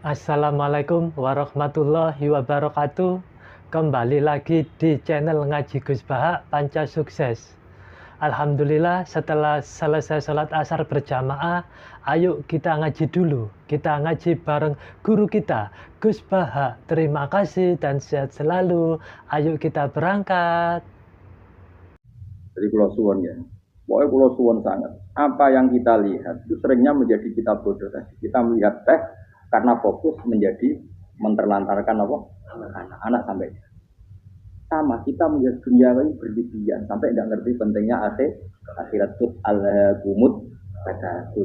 Assalamualaikum warahmatullahi wabarakatuh. Kembali lagi di channel Ngaji Gus Baha Panca Sukses. Alhamdulillah setelah selesai sholat asar berjamaah, ayo kita ngaji dulu. Kita ngaji bareng guru kita, Gus Baha. Terima kasih dan sehat selalu. Ayo kita berangkat. Jadi pulau suwon ya. Pokoknya pulau suwon sangat. Apa yang kita lihat itu seringnya menjadi kita bodoh tadi. Kita melihat teh karena fokus menjadi menterlantarkan apa? Anak-anak sampai sama kita melihat dunia ini berlebihan sampai tidak ngerti pentingnya akhirat itu al-gumut.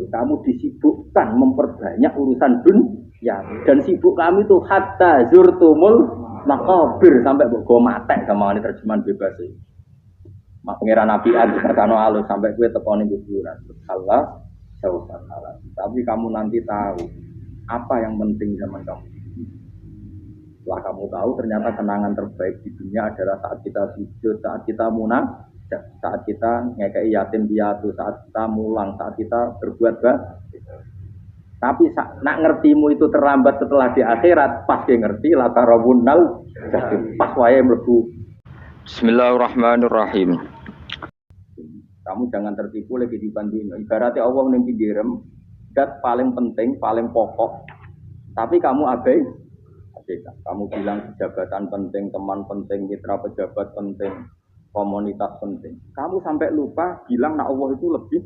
Kamu disibukkan memperbanyak urusan dunia dan sibuk kami itu hatta zurtumul maqabir sampai go mate sama ini terjemahan bebas sih. Mak pengiran nabian berkano alus sampai gue tekoni kuburan. Allah jauh salah. Tapi kamu nanti tahu apa yang penting zaman kamu. Setelah kamu tahu ternyata kenangan terbaik di dunia adalah saat kita sujud, saat kita munajat, saat kita ngekei yatim piatu, saat kita mulang, saat kita berbuat baik. Tapi nak ngertimu itu terlambat setelah di akhirat, pas dia ngerti latarawunnal pas wae mlebu. Bismillahirrahmanirrahim. Kamu jangan tertipu lagi di dunia. Ibaratnya Allah ning pinggirem, dat paling penting, paling pokok. Tapi kamu abaikan. Kamu bilang jabatan penting, teman penting, mitra pejabat penting, komunitas penting. Kamu sampai lupa bilang nak Allah itu lebih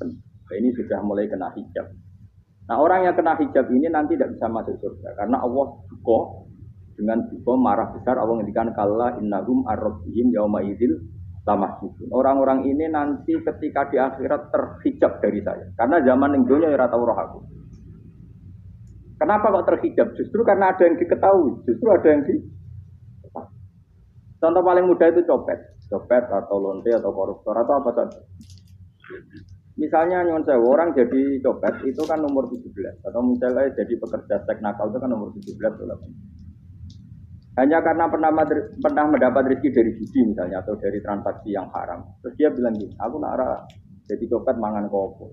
penting. Ini sudah mulai kena hijab. Nah orang yang kena hijab ini nanti tidak bisa masuk surga karena Allah duka dengan duka marah besar. Allah ngendikan kalla innahum ar-rabbihim yauma idzil lamahjubun. Orang-orang ini nanti ketika di akhirat terhijab dari saya karena zaman ning donya ora tau roh aku. Kenapa kok terhijab? Justru karena ada yang diketahui, justru ada yang di. Contoh paling mudah itu copet atau lonte atau koruptor atau apa saja. Misalnya nyuwun sewu orang jadi copet itu kan nomor 17 atau misalnya jadi pekerja seks nakal itu kan nomor 17 atau 18. Hanya karena pernah mendapat rezeki dari judi misalnya atau dari transaksi yang haram. Terus dia bilang gini, aku nak jadi copet mangan kopo.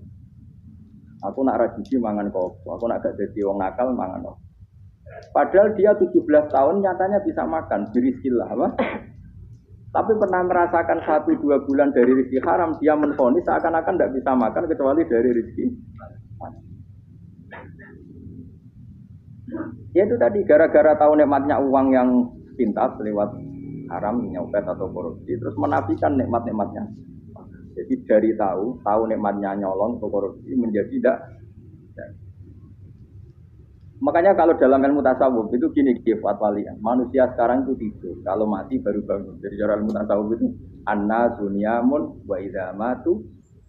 Aku nak rajisi mangan kopo, aku nak gak jadi wong nakal mangan kopo. Padahal dia 17 tahun nyatanya bisa makan, birizkillah apa? Tapi pernah merasakan 1-2 bulan dari rezeki haram, dia menfonis seakan-akan tidak bisa makan kecuali dari rezeki. Ya itu tadi, gara-gara tahu nikmatnya uang yang pintas lewat haram, nyopet atau korupsi, terus menafikan nikmat-nikmatnya. Jadi dari tahu nikmatnya nyolong atau korupsi menjadi tidak. Makanya kalau dalam ilmu tasawuf itu gini fatwalian, manusia sekarang itu tidur, kalau mati baru bangun. Jadi cara ilmu tasawuf itu anna sunyamun wa idza matu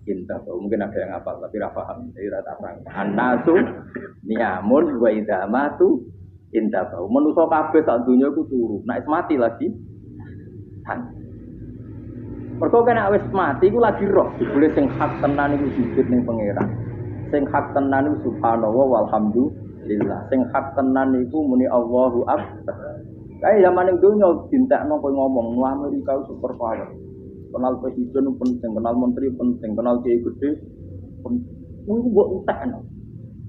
intahu. Mungkin ada yang hafal tapi ora paham. Jadi rata terang. Anna sunyamun wa idza matu intahu. Manusa kabeh sak donya iku turu, nek mati lagi. Mergo kena wis mati iku lagi roh, boleh sing hak tenan iku sujud ning pangeran. Sing hak tenan iku subhanallah walhamdulillah. Sing hak tenan iku muni Allahu akbar. Kae zaman ning donya dintekno kowe ngomong, "Wah Amerika super power." Kenal presiden penting, kenal menteri penting, kenal kiai gede penting. Iku mbok entekno.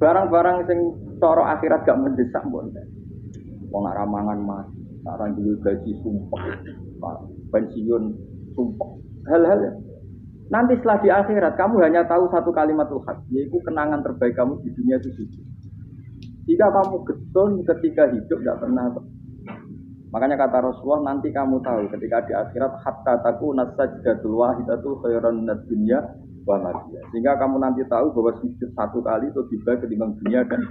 Barang-barang sing cara akhirat gak mendesak mbok entek. Wong ora mangan mati, ora duwe gaji sumpah. Pensiun sumpah. Hal-hal nanti setelah di akhirat kamu hanya tahu satu kalimatul haq, yaitu kenangan terbaik kamu di dunia itu sujud. Jika kamu getun ketika hidup tidak pernah. Makanya kata Rasulullah nanti kamu tahu ketika di akhirat hatta takuna sajdatul wahidatul khairan minad dunya wa ma fiha. Sehingga kamu nanti tahu bahwa sujud satu kali itu lebih baik ketimbang dunia dan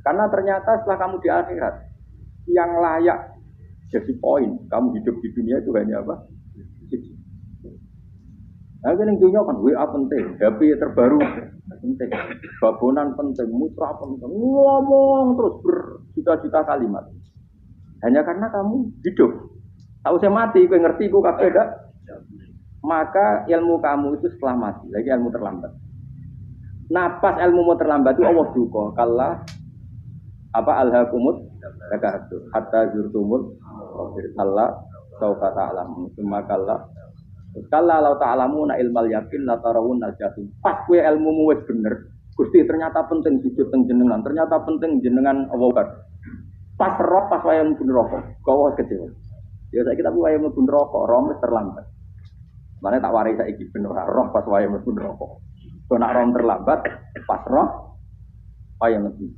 karena ternyata setelah kamu di akhirat yang layak jadi poin kamu hidup di dunia itu hanya apa? Nah, ini dunia kan WA penting, HP terbaru penting, babonan penting, mutra penting, ngomong terus berjuta-juta kalimat. Hanya karena kamu hidup. Tahu saya mati, kau ngerti, kau kabeh dak. Maka ilmu kamu itu setelah mati, lagi ilmu terlambat. Napas ilmu mau terlambat itu Allah duka. Kalla apa alhaqumut takahatu hatta zurtumul Allah saufa ta'lamun. Summa kalla kalla law ta'lamuna ilmal yakin la tarawun al-jahim. Pas kowe ilmumu wis bener, Gusti ternyata penting sujud teng jenengan, ternyata penting jenengan Allah. Pas roh pas wayang mlebu neraka, kau kecewa. Ya saiki tapi wayang mlebu neraka, roh wis terlambat. Mane tak waris saiki ben ora roh pas wayang mlebu neraka. Kok nak roh terlambat, pas roh wayang mlebu.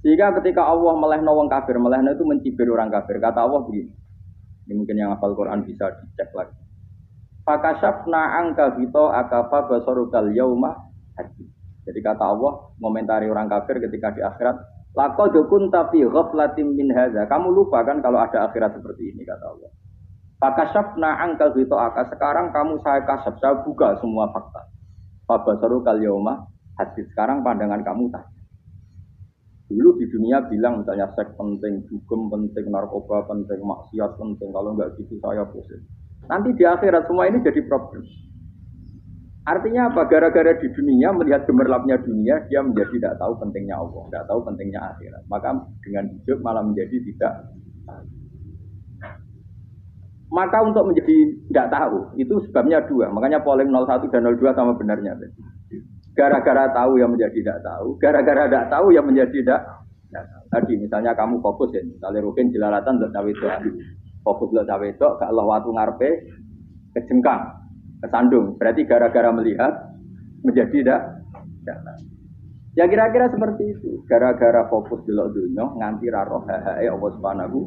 Sehingga ketika Allah melehno wong kafir, melehno itu mencibir orang kafir. Kata Allah begini. Ini mungkin yang hafal Quran bisa dicek lagi. Fakashafna angka bito akafa basarukal yauma hadid. Jadi kata Allah ngomentari orang kafir ketika di akhirat, laqad kunta fi ghaflatin min hadza. Kamu lupa kan kalau ada akhirat seperti ini kata Allah. Fakashafna angka bito aka. Sekarang kamu saya kasaf, saya buka semua fakta. Fabasarukal yauma hadid. Sekarang pandangan kamu tak. Dulu di dunia bilang misalnya seks penting, dugem penting, narkoba penting, maksiat penting. Kalau enggak gitu saya pusing. Nanti di akhirat semua ini jadi problem. Artinya apa? Gara-gara di dunia melihat gemerlapnya dunia, dia menjadi tidak tahu pentingnya Allah, tidak tahu pentingnya akhirat. Maka dengan hidup malah menjadi tidak. Maka untuk menjadi tidak tahu itu sebabnya dua. Makanya polling 01 dan 02 sama benarnya. Gara-gara tahu yang menjadi tidak tahu, gara-gara tidak tahu yang menjadi tidak tahu. Tadi misalnya kamu fokus ya, misalnya Rukin jelalatan untuk cawe itu, fokus untuk cawe itu, gak Allah waktu ngarepe kejengkang, kesandung. Berarti gara-gara melihat menjadi tidak tahu. Ya kira-kira seperti itu. Gara-gara fokus di dunia, nganti raroh hahae Allah Subhanahu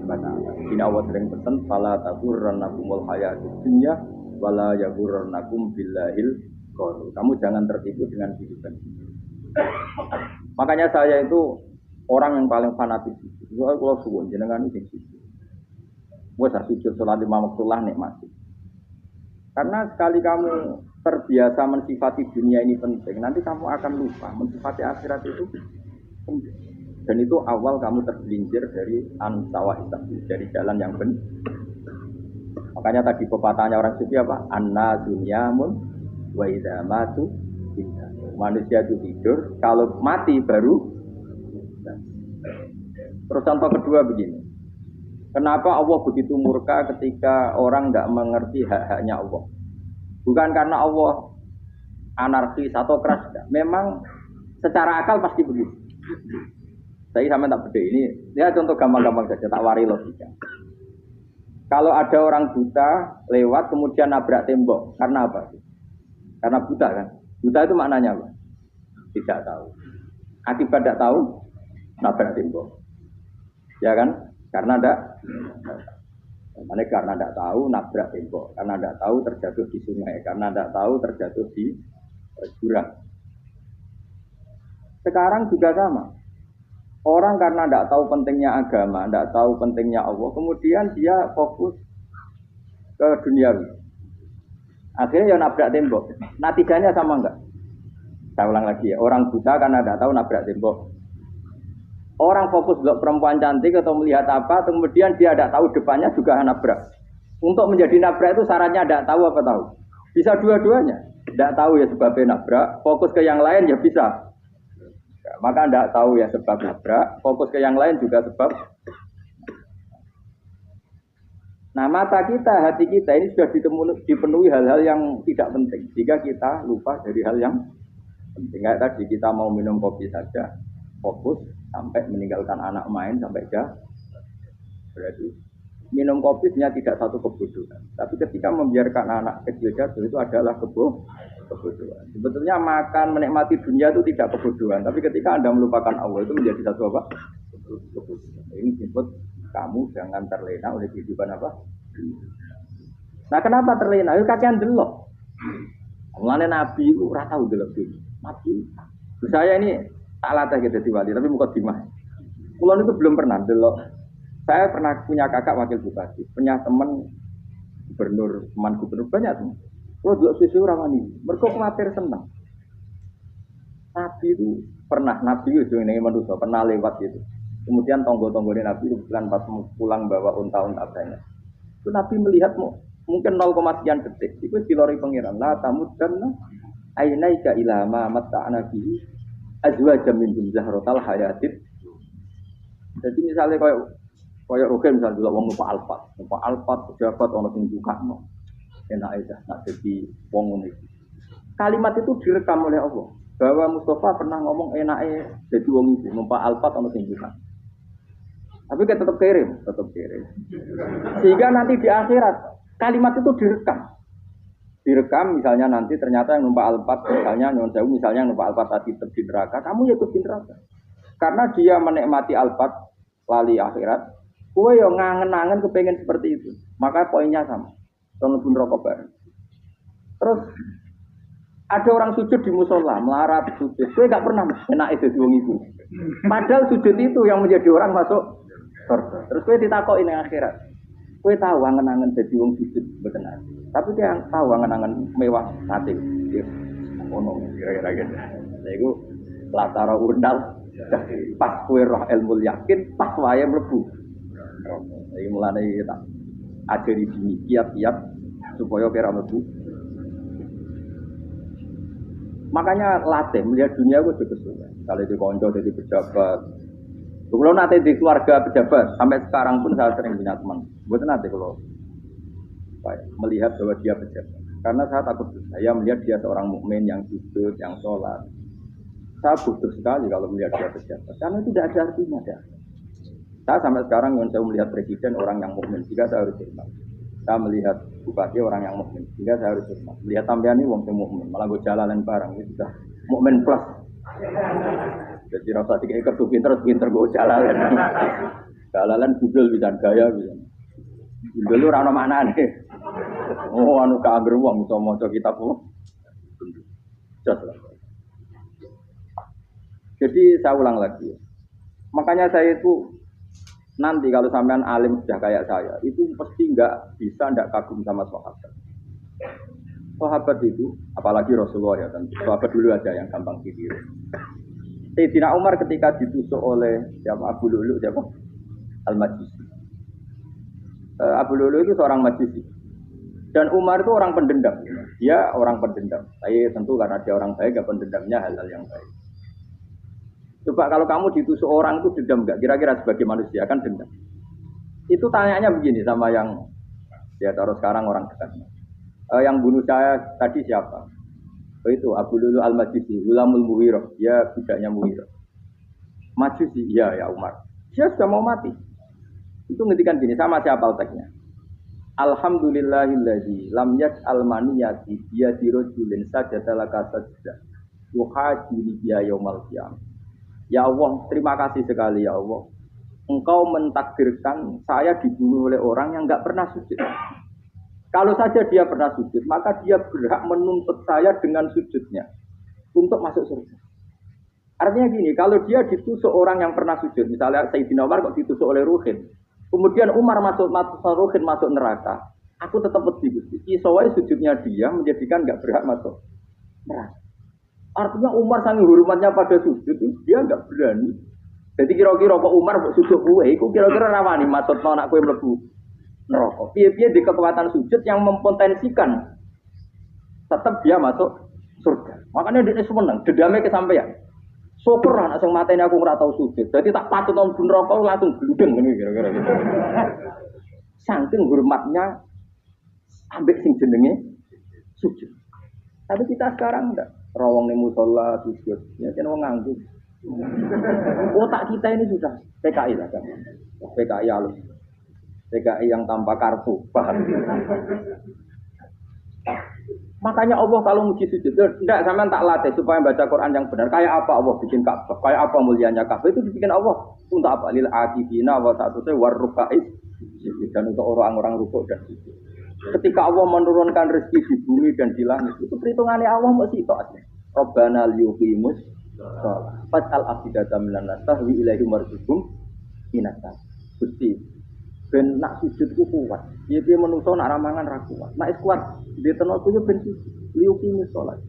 wa Ta'ala. Ini Allah sering pesan, fala taghurrannakumul hayatud dunya wala yaghurrannakum billahil. Kamu jangan tertipu dengan kehidupan ini. Makanya saya itu orang yang paling fanatik. Soalnya kalau suwun jenengan itu sujud. Wes sujud salat lima waktu lah nikmati. Karena sekali kamu terbiasa mensifati dunia ini penting, nanti kamu akan lupa mensifati akhirat itu penting. Dan itu awal kamu tergelincir dari ansawa dari jalan yang benar. Makanya tadi pepatahnya orang sufi apa? Anna dunyamun wa idza matu inna. Manusia itu tidur, kalau mati baru. Terus contoh kedua begini. Kenapa Allah begitu murka ketika orang tidak mengerti hak-haknya Allah? Bukan karena Allah anarkis atau keras, tidak. Memang secara akal pasti begitu. Saya sama tak beda ini. Ya contoh gampang-gampang saja, tak wari logika. Kalau ada orang buta lewat kemudian nabrak tembok, karena apa? Karena buta kan. Buta itu maknanya apa? Tidak tahu. Akibat tidak tahu, nabrak tembok. Ya kan? Karena tidak. Karena tidak tahu, nabrak tembok. Karena tidak tahu, terjatuh di sungai. Karena tidak tahu, terjatuh di jurang. Sekarang juga sama. Orang karena tidak tahu pentingnya agama, tidak tahu pentingnya Allah, kemudian dia fokus ke duniawi. Akhirnya ya nabrak tembok. Natijanya sama enggak? Saya ulang lagi ya. Orang buta karena tidak tahu nabrak tembok. Orang fokus untuk perempuan cantik atau melihat apa, kemudian dia tidak tahu depannya juga nabrak. Untuk menjadi nabrak itu syaratnya tidak tahu apa tahu. Bisa dua-duanya. Tidak tahu ya sebabnya nabrak. Fokus ke yang lain ya bisa. Ya, maka tidak tahu ya sebab nabrak. Fokus ke yang lain juga sebab. Nah mata kita, hati kita ini sudah dipenuhi hal-hal yang tidak penting. Jika kita lupa dari hal yang penting. Kayak tadi kita mau minum kopi saja, fokus sampai meninggalkan anak main sampai jauh. Berarti minum kopi sebenarnya tidak satu kebodohan. Tapi ketika membiarkan anak kecil jatuh itu adalah kebodohan. Sebetulnya makan, menikmati dunia itu tidak kebodohan. Tapi ketika Anda melupakan Allah itu menjadi satu apa? Kebodohan. Ini disebut kamu jangan terlena oleh kehidupan apa? Nah kenapa terlena? Itu kakean delok. Mulane Nabi itu ora tau delok iki. Nabi. Saya ini tak latih gitu di wali, tapi muka dimah. Kulon itu belum pernah delok. Saya pernah punya kakak wakil bupati, punya teman gubernur, teman gubernur banyak tuh. Kalau delok sisi orang ini, mereka khawatir senang. Nabi itu pernah, Nabi itu yang manusia pernah lewat gitu. Kemudian tonggo-tonggone Nabi bukan pas pulang bawa unta-unta banyak. Itu Nabi melihat mungkin 0, sekian detik. Itu dilori pengiran. La tamuddanna ainaika ila ma matta'na bihi azwajan min zahratal hayatid. Jadi misalnya kayak Rukin misalnya dulu wong numpak Alphard pejabat ono sing bukakno. Enak aja nak dadi wong ngene iki. Kalimat itu direkam oleh Allah. Bahwa Mustafa pernah ngomong enake jadi wong iki, numpak alfat ana sing bukan. Tapi kita tetap kirim. Sehingga nanti di akhirat kalimat itu direkam. Direkam misalnya nanti ternyata yang numpak alfat, misalnya nyon sewu, misalnya numpak alfat tadi di neraka, kamu ya ikut di neraka. Karena dia menikmati alfat lali akhirat, kowe yo ngangen-angen kepengen seperti itu. Maka poinnya sama. Tunggu neraka bareng. Terus ada orang sujud di musola, melarat sujud. Kowe gak pernah enak itu wong iku. Padahal sujud itu yang menjadi orang masuk surga. Terus kowe ditakoki ning akhirat. Kowe tahu angen-angen dadi wong sujud mboten ate. Tapi dia tahu angen-angen mewah ate. Ono kira-kira gitu. Lha iku latara undal pas kowe roh ilmu yakin pas wae mlebu. Iki mulane tak ajari dini kiat-kiat supaya kira mlebu. Makanya latih melihat dunia itu juga kesulitan. Kalau di konco, jadi pejabat. Kalau nanti di keluarga pejabat, sampai sekarang pun saya sering punya teman. Buat nanti kalau melihat bahwa dia pejabat, karena saya takut. Saya melihat dia seorang mukmin yang jujur, yang sholat. Saya butuh sekali kalau melihat dia pejabat, karena itu tidak ada artinya. Ya. Saya sampai sekarang yang saya melihat presiden orang yang mukmin, jika saya harus hormat. Saya melihat bupati orang yang mukmin, sehingga saya harus hormat. Melihat sampean ini wong sing mukmin, malah gue jalalan barang itu sudah mukmin plus. Jadi rasa tiga kertu pinter gue jalalan. Jalalan budel bisa gaya bisa. Budel lu rano mana nih? Oh anu kager wong iso maca kitab kok. Jadi saya ulang lagi. Makanya saya itu nanti kalau sampean alim sudah kayak saya, itu pasti nggak kagum sama sahabat. Sahabat itu, apalagi Rasulullah ya, dan sahabat dulu aja yang gampang pikir. Sayyidina Umar ketika ditusuk oleh siapa Abu Lu'lu siapa Al-Majusi. Abu Lu'lu itu seorang Majusi. Dan Umar itu orang pendendam. Dia orang pendendam. Tapi tentu karena dia orang baik, ya pendendamnya hal-hal yang baik. Coba kalau kamu ditusuk orang itu dendam enggak? Kira-kira sebagai manusia kan dendam. Itu tanyanya begini sama yang ya taruh sekarang orang dekatnya. Yang bunuh saya tadi siapa? Itu Abu Lulu Al-Majusi, Ulamul Muwirah. Dia budaknya Muwirah. Majusi, ya Umar. Dia sudah mau mati. Itu ngendikan gini, sama siapa teksnya? Alhamdulillahilladzi lam yaj'al maniyati biyadi sajadalaka sajdah. Tuhajili biya yaumal qiyamah. Ya Allah, terima kasih sekali ya Allah. Engkau mentakdirkan saya dibunuh oleh orang yang enggak pernah sujud. Kalau saja dia pernah sujud, maka dia berhak menuntut saya dengan sujudnya untuk masuk surga. Artinya gini, kalau dia ditusuk orang yang pernah sujud, misalnya Sayyidina Umar kok ditusuk oleh Ruhin, kemudian Umar Ruhin masuk neraka, aku tetap pedih. Isowai sujudnya dia menjadikan enggak berhak masuk neraka. Artinya Umar sangat hormatnya pada sujud, dia enggak berani. Jadi kira-kira kok Umar sujud kue, itu kira-kira rawani maksud anak kue mlebu neraka. Piye-piye di kekuatan sujud yang mempotensikan tetap dia masuk surga. Makanya dia seneng, dendamnya kesampaian. Syukur anak sing mateni aku ora tau sujud. Jadi tak patut nang neraka langsung gludeng ngene kira-kira gitu. Saking hormatnya ambek sing jenenge sujud. Tapi kita sekarang enggak. Rawang ning musala sujud, ya kan wong nganggur. Otak kita ini sudah PKI lah kan. PKI halus. PKI yang tanpa kartu, paham. Makanya Allah kalau muji sujud, enggak sampean tak latih supaya baca Quran yang benar. Kayak apa Allah bikin Ka'bah? Kayak apa mulianya Ka'bah? Itu dibikin Allah untuk apa? Lil aqifina wa sa'atuse warruka'is. Dan untuk orang-orang rukuk dan sujud. Ketika Allah menurunkan rezeki di bumi dan di langit, itu perhitungannya Allah masih itu aja. Rabbana liyuqimus shalah. Fas'al afidata minan nas tahwi ilaihi marzuqhum inata. Gusti, ben nak sujud ku kuat. Piye-piye menungso nak ramangan ra kuat. Nak kuat, dia tenan ku yo ben liyuqimus shalah.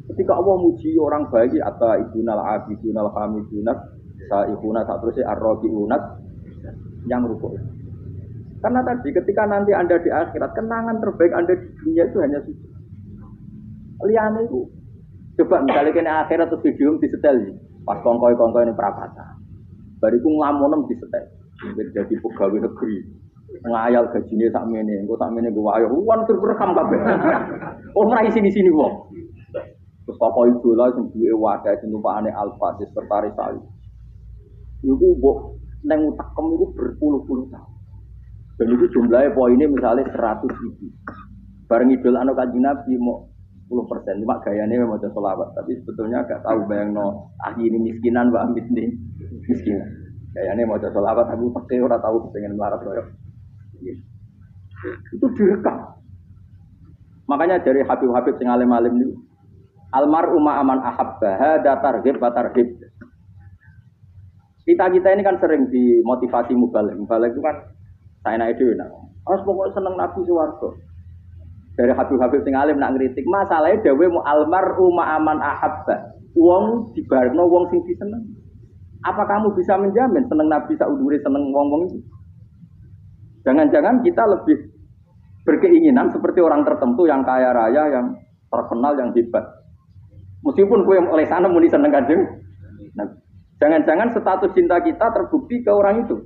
Ketika Allah muji orang baik atau ibunal abidunal hamidunat saibuna satruse arrabiunat yang rukuk. Karena tadi ketika nanti Anda di akhirat, kenangan terbaik Anda di dunia itu hanya sujud. Liane itu, coba misalnya kena akhirat terus video disetel, pas kongkoi ini perapatan. Bariku ngelamunem disetel, jadi pegawai negeri. ngayal gajine sakmene, engko sakmene gue ayo wan rekam kabeh. Oh ora sini wong. Terus apa idola sing duwe wadah sing tumpakane Al-Fatih Sertari Sali. Iku mbok nang utakem iku berpuluh-puluh tahun. Dan itu jumlahnya poinnya misalnya 100.000. Bareng idol anu Kanjeng Nabi mau 10%, cuma gayanya mau sholawat. Tapi sebetulnya agak tahu bayangno ini miskinan Mbak Amit nih miskinan. Gayanya mau sholawat, aku pakai orang tahu pengen melarat loh. Itu direkam. Makanya dari Habib-Habib sing alim-alim ini, almar'u ma'aman ahabba hada targhib wa tarhib. Kita ini kan sering dimotivasi mubalik. Mubalik itu kan saya naik dhewe nak. Harus pokoknya seneng Nabi swarga. Dari Habib-Habib sing alim nak ngritik, masalahnya dhewe mu almar'u ma'aman ahabba. Wong dibarno wong sing diseneng. Apa kamu bisa menjamin seneng Nabi saudure seneng wong-wong itu? Jangan-jangan kita lebih berkeinginan seperti orang tertentu yang kaya raya, yang terkenal, yang hebat. Meskipun kue oleh sana muni seneng Kanjeng. Nah, jangan-jangan status cinta kita terbukti ke orang itu.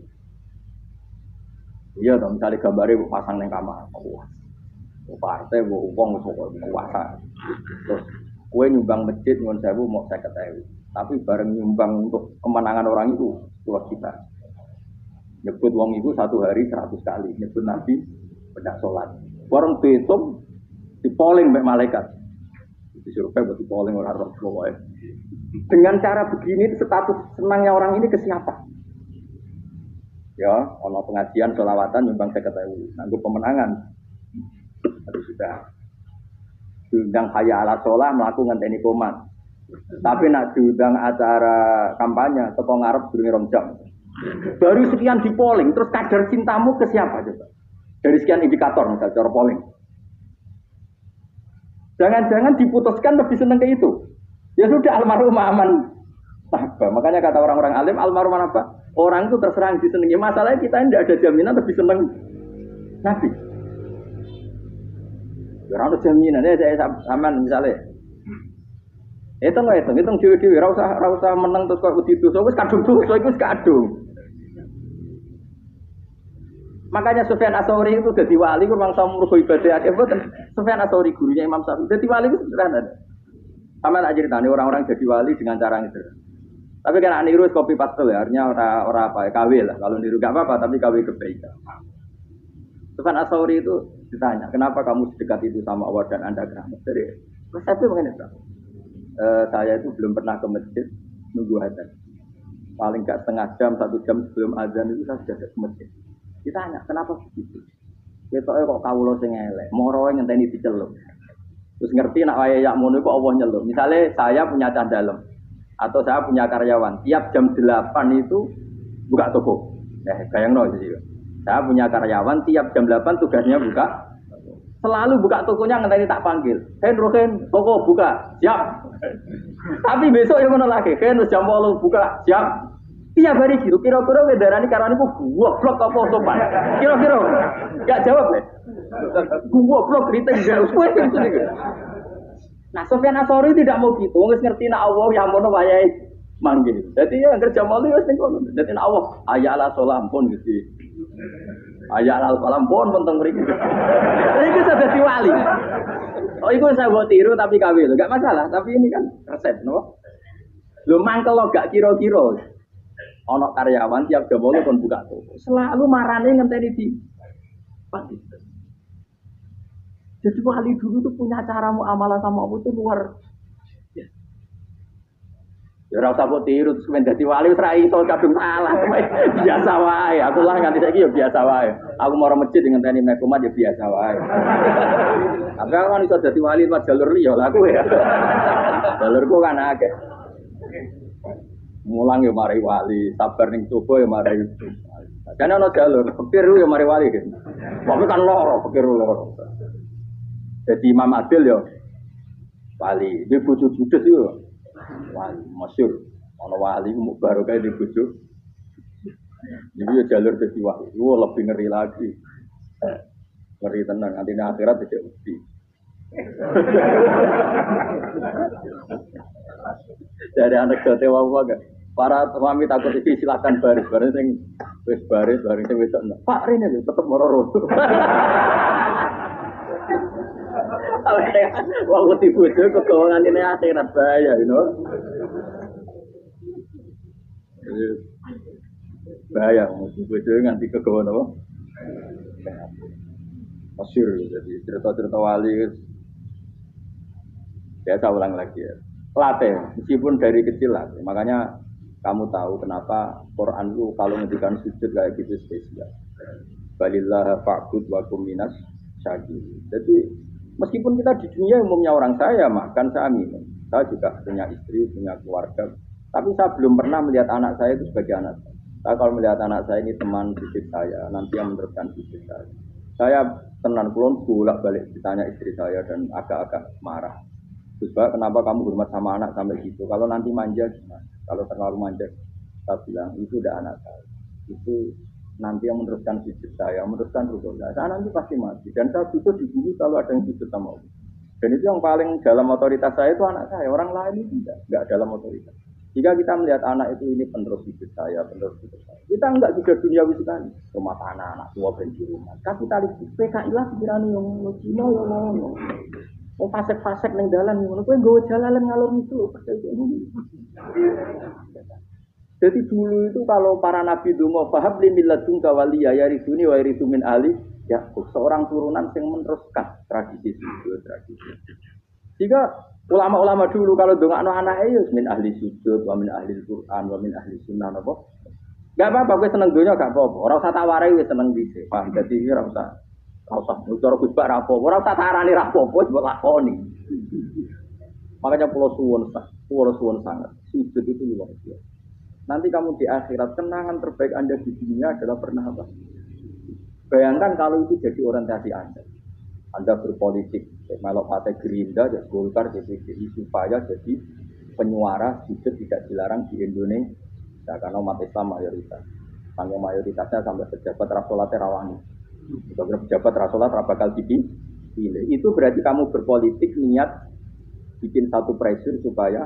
Iya dong, misalnya gambarnya pasang neng kamar. Wah, partai wong kuasa. Terus kue nyumbang masjid nyuwun sewu mau 50.000. Tapi bareng nyumbang untuk kemenangan orang itu kita. Nyebut wong itu satu hari 100 kali. Nyebut Nabi pada sholat. Warung betul dipoling mbek malaikat. Disuruh buat dipoling orang roh pokoknya. Dengan cara begini status senangnya orang ini ke siapa? Ya, ono pengajian sholawatan nyumbang 50.000. Nanggo pemenangan. Itu sudah. Diundang kaya ala sholah melakukan ngenteni koman. Tapi nak diundang acara kampanye teko ngarep durunge rong jam. Baru sekian di polling, terus kadar cintamu ke siapa coba? Dari sekian indikator misal cara polling. Jangan-jangan diputuskan lebih seneng ke itu. Ya sudah almarhum aman. Nah, makanya kata orang-orang alim almarhum apa? Orang itu terserah disenangi. Masalahnya kita tidak ada jaminan lebih seneng Nabi. Ya ada jaminan ya saya aman misalnya. Hitung dewi-dewi, rasa menang terus kok wedi dosa, wis kadung dosa iku wis kadung. Makanya Sufyan Ats-Tsauri itu dadi wali ku mangsa murgo ibadah akeh boten. Sufyan Ats-Tsauri gurunya Imam Syafi'i. Dadi wali itu sederhana. Sama tak ceritane orang-orang jadi wali dengan cara itu. Tapi kan niru copy paste ya, artinya ora apa ya, KW lah. Kalau niru gak apa-apa, tapi KW kebaikan. Sufyan Ats-Tsauri itu ditanya, "Kenapa kamu sedekat itu sama Allah dan Anda keramat?" Jadi, resepnya begini, saya itu belum pernah ke masjid nunggu azan. Paling gak setengah jam, 1 jam sebelum azan itu saya sudah ke masjid. Ditanya, kenapa begitu? Ketoknya kok kawula sing elek, moroe ngenteni diceluk. Terus ngerti nak wayahe yak ngono kok Allah nyeluk. Misalnya saya punya candalem atau saya punya karyawan, tiap jam 8 itu buka toko. Bayangno iki. Saya punya karyawan tiap jam 8 tugasnya buka. Selalu buka tokonya ngenteni tak panggil. Rohen, toko buka, siap. Tapi besok yang mana lagi? Jam 8 buka, siap. Tiap hari gitu. Kira-kira wedarani karena itu goblok apa sopan? Kira-kira enggak jawab deh. Goblok kritik enggak usah gitu. Nah, Sufyan Ats-Tsauri tidak mau gitu. Wis ngerti nak Allah yang mono wayahe manggil. Jadi ya kerja malu wis ning kono. Dadi nak Allah ayala salam pun gitu. Ayat al-qalam pun penting mriki. Iki sudah dadi wali. Oh, iku saya buat tiru tapi kawin. Enggak masalah, tapi ini kan resep, no. Lho mangkel lo gak kira-kira. Ana karyawan tiap jam 8 kon buka toko. Selalu marane ngenteni di pagi. Jadi wali dulu tuh punya cara muamalah sama Allah itu luar biasa. Ya ora usah mbok tiru terus men dadi wali wis ra iso kadung salah. Biasa wae. Aku lah nganti saiki ya biasa wae. Aku mau masjid ngenteni mekumat ya biasa wae. Tapi aku kan iso dadi wali lewat jalur liya lah aku ya. Jalurku kan akeh. Mulang ya mari wali, sabar ning coba ya mari. Jane ana jalur, pikir ya mari wali gitu. Tapi kan loro, pikir loro. Jadi Imam Adil ya wali, dia bojo judes yo. Wali masyhur. Ana wali mu baru kae di bojo. Jadi ya jalur dadi wali. Lebih ngeri lagi. Ngeri tenan nanti nang akhirat tidak mesti. Jadi anak jote wae wae. Para suami takut iki silakan baris sing wis baris sing wedok. Pak Rene tetep meroro. Wong wedi bojo kegawangan ini akhirat bahaya, you know. Bahaya, wedi bojo nganti kegawan apa? Masyhur, jadi cerita-cerita wali. Saya ulang lagi ya. Latih, meskipun dari kecil latih. Makanya kamu tahu kenapa Quran itu kalau ngendikan sujud kayak gitu spesial. Balillah fa'bud wa kum minas syakirin. Jadi meskipun kita di dunia umumnya orang saya makan saya minum. Saya juga punya istri, punya keluarga. Tapi saya belum pernah melihat anak saya itu sebagai anak saya. Saya kalau melihat anak saya ini teman hidup saya, nanti yang meneruskan hidup saya. Saya tenan kulon bolak-balik ditanya istri saya dan agak-agak marah. Terus kenapa kamu hormat sama anak sampai gitu? Kalau nanti manja gimana? Kalau terlalu manja, saya bilang itu udah anak saya. Itu nanti yang meneruskan hidup saya, meneruskan rukun saya. Saya nanti pasti mati. Dan saya butuh di bumi kalau ada yang hidup sama aku. Dan itu yang paling dalam otoritas saya itu anak saya. Orang lain itu tidak dalam otoritas. Jika kita melihat anak itu ini penerus hidup saya, penerus hidup saya. Kita enggak juga duniawi sekali. Rumah tanah, anak tua benci rumah. Kapitalis PKI lah pikirannya yang Cina yang oh fasek-fasek neng dalan ngono kowe nggawa jalalan ngalor itu jadi dulu itu kalau para nabi donga fahab li milladun kawaliya yariduni wa yaridu min ali ya seorang turunan yang meneruskan tradisi sujud tradisi. Jika ulama-ulama dulu kalau dongakno anake ya min ahli sujud wa min ahli Quran wa min ahli sunnah apa enggak apa-apa kowe seneng donya gak apa-apa ora usah tak warai wis seneng dhisik paham dadi ora usah cara kusbak rapo, orang tak tarani rapo, buat lakoni. Makanya pulau suwon sangat. Sujud itu luar biasa. Nanti kamu di akhirat kenangan terbaik Anda di dunia adalah pernah apa? Bayangkan kalau itu jadi orientasi Anda. Anda berpolitik, melok partai Gerindra, jadi Golkar, PDI supaya jadi penyuara sujud tidak dilarang di Indonesia karena umat Islam mayoritas. Sampai mayoritasnya sampai pejabat rasolat rawani. Kalau pejabat rasolat bakal dipilih. Itu berarti kamu berpolitik niat bikin satu pressure supaya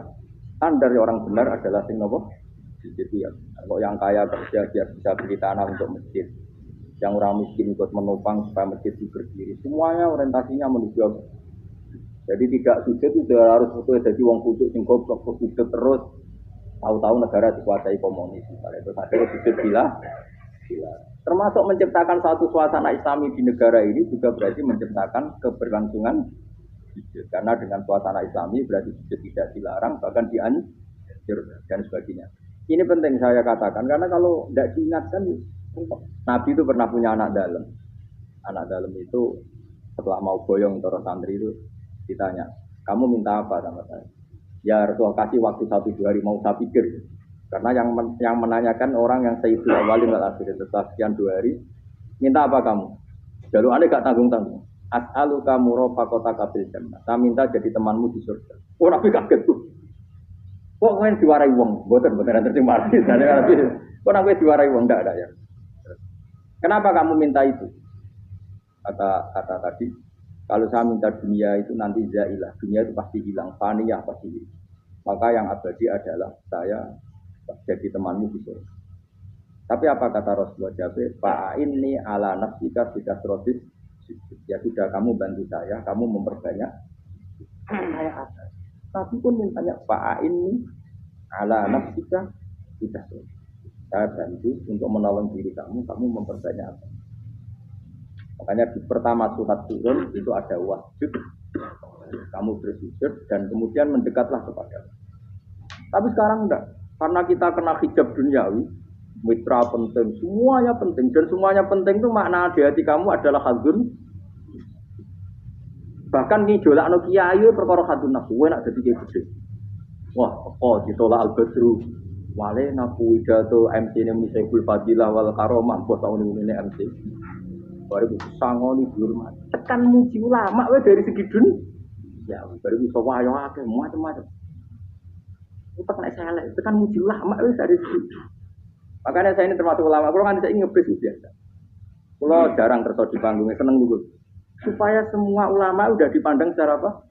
standar orang benar adalah sing nopo. Jadi ya, kalau yang kaya kerja biar bisa beli tanah untuk masjid. Yang orang miskin ikut menopang supaya masjid itu berdiri. Semuanya orientasinya menuju. Jadi tidak sujud itu harus betul jadi wong kudus sing goblok sujud terus. Tahu-tahu negara dikuasai komunis. Itu sadar sujud gila. Termasuk menciptakan satu suasana Islami di negara ini juga berarti menciptakan keberlangsungan sujud. Karena dengan suasana Islami berarti sujud tidak dilarang, bahkan dianjur dan sebagainya. Ini penting saya katakan karena kalau tidak diingatkan, Nabi itu pernah punya anak dalam. Anak dalam itu setelah mau boyong terus santri itu ditanya, kamu minta apa sama saya? Ya Rasulullah kasih waktu 1-2 hari mau saya pikir. Karena yang menanyakan orang yang sayyidul awalin wal akhirin setelah sekian 2 hari, minta apa kamu? Jalur aneh gak tanggung-tanggung. As'aluka murafaqataka fil jannah. Saya minta jadi temanmu di surga. Oh Nabi kaget tuh. Kok kalian diwarai wong? Boten terima kasih. Kok Nabi diwarai wong? Enggak ada ya. Kenapa kamu minta itu? Kata tadi, kalau saya minta dunia itu nanti zailah. Dunia itu pasti hilang, faniyah pasti hilang. Maka yang abadi adalah saya jadi temanmu di surga. Tapi apa kata Rasulullah Jabir? Fa'inni ala nafsika bika srodis. Ya sudah kamu bantu saya, kamu memperbanyak. Saya ada. Tapi pun mintanya fa'inni ala nafsika bika srodis. Saya bantu untuk menolong diri kamu memperbanyak apa? Makanya di pertama surat turun itu ada wajib. Kamu bersujud dan kemudian mendekatlah kepada. Tapi sekarang enggak. Karena kita kena hijab duniawi, mitra penting, semuanya penting. Dan semuanya penting itu makna di hati kamu adalah hadun. Bahkan ini jolak no kiai perkara hadun nafsu, enak jadi kayak gede. Wah, ditolak al-badru. Wale naku widato MC ini Misaibul Fadilah wal Karomah, bos tahun ini MC. Baru bisa sangoni dihormat. Tekan muji ulama, dari segi dunia. Ya, baru bisa wayang akeh macam-macam. Itu kan muji ulama wis dari situ. Makanya saya ini termasuk ulama. Kalau kan saya ngebis biasa. Kalau jarang kerja di panggungnya seneng dulu. Supaya semua ulama udah dipandang secara apa?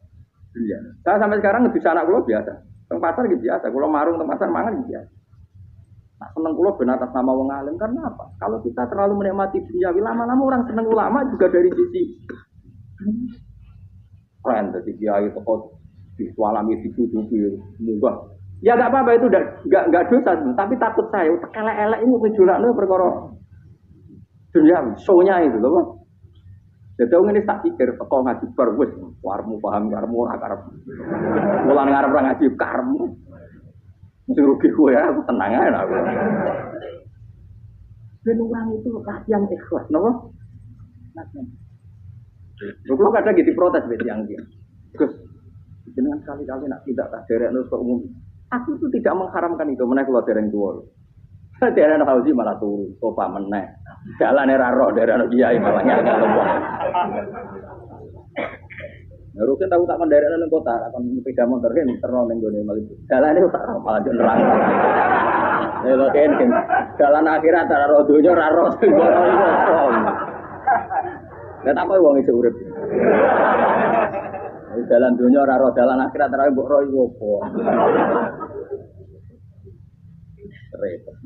Dunia. Saya sampai sekarang ngebis anak kalau biasa. Teng pasar gitu biasa. Kalau marung teng pasar mangan gitu biasa. Nah, seneng kula ben atas nama wong alim karena apa? Kalau kita terlalu menikmati duniawi lama-lama orang seneng ulama juga dari sisi keren dari kiai toko di sualami dibutuhi mubah. Ya enggak apa-apa itu enggak dosa, tapi takut saya elek-elek ini tujuannya perkara duniawi, show-nya itu loh. Jadi orang ini tak pikir teko ngaji bar wis warmu paham warmu ora karep. Mulan ngarep ora ngaji karepmu. Mesti rugi kowe ya, aku tenang ae aku. Ben orang itu latihan ikhlas, napa? Latihan. Kalau kadang gitu protes be yang dia. Gus, jenengan sekali-kali nak tidak tak derekno ke umum. Aku itu tidak mengharamkan itu, menaik keluar dereng tua. Daerah anak haji malah turun, sopa menaik. Jalan era roh daerah anak kiai malah nyangka lembah. Harusnya tahu tak daerah anak kota, akan sepeda motor kan terus nenggone malah. Jalan itu tak malah nerang. Lha kan jalan akhirat ora roh donya ora roh. Lah tak kowe wong iso urip. Jalan dunia ora roh dalan akhirat ora mbok roh iku apa. Repot.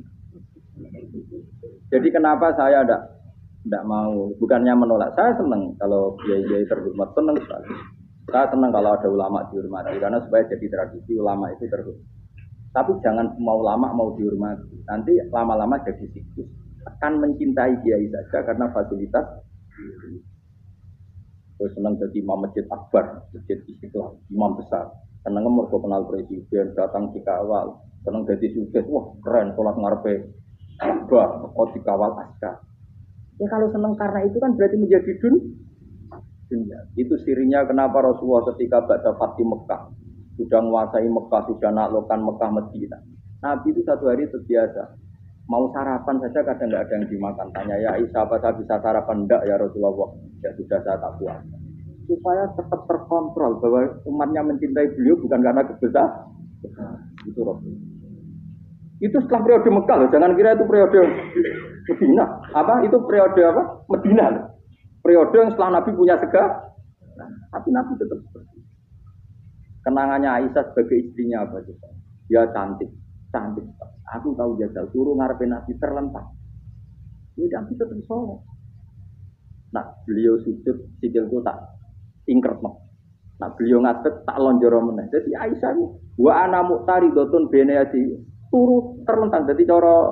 Jadi kenapa saya tidak mau, bukannya menolak, saya senang kalau kiai-kiai terhormat, senang sekali. Saya senang kalau ada ulama dihormati, karena supaya jadi tradisi ulama itu terhormat. Tapi jangan semua ulama mau dihormati, nanti lama-lama jadi siklus. Akan mencintai kiai saja karena fasilitas. Saya senang jadi imam masjid akbar, masjid istiqlal, imam besar. Senang mergo kenal presiden, datang dikawal. Senang jadi sukses, wah keren, sholat ngarepe akbar, kok dikawal askar. Ya kalau senang karena itu kan berarti menjadi dunia. Itu sirinya kenapa Rasulullah ketika baca Fatih Mekah, sudah menguasai Mekah, sudah naklukkan Mekah Madinah. Nabi itu satu hari terbiasa. Mau sarapan saja kadang nggak ada yang dimakan. Tanya ya Aisyah apa saya bisa sarapan? Enggak ya Rasulullah. Ya sudah saya tak puasa. Supaya tetap terkontrol bahwa umatnya mencintai beliau bukan karena kebesaran. Itu Rasulullah. Itu setelah periode Mekah loh. Jangan kira itu periode Medina. Apa? Itu periode apa? Medina loh. Periode yang setelah Nabi punya segala. Tapi Nabi tetap seperti itu. Kenangannya Aisyah sebagai istrinya apa juga? Ya cantik. Cantik. Aku tahu jajal suruh ngarepin Nabi terlentang. Ini Nabi tetap sholat. Nah, beliau sujud sikilku tak ingkret noh. Nah, beliau ngadeg tak lonjoro meneh. Jadi Aisyah itu wa ana muqtaridotun bene adi turu terlentang. Jadi cara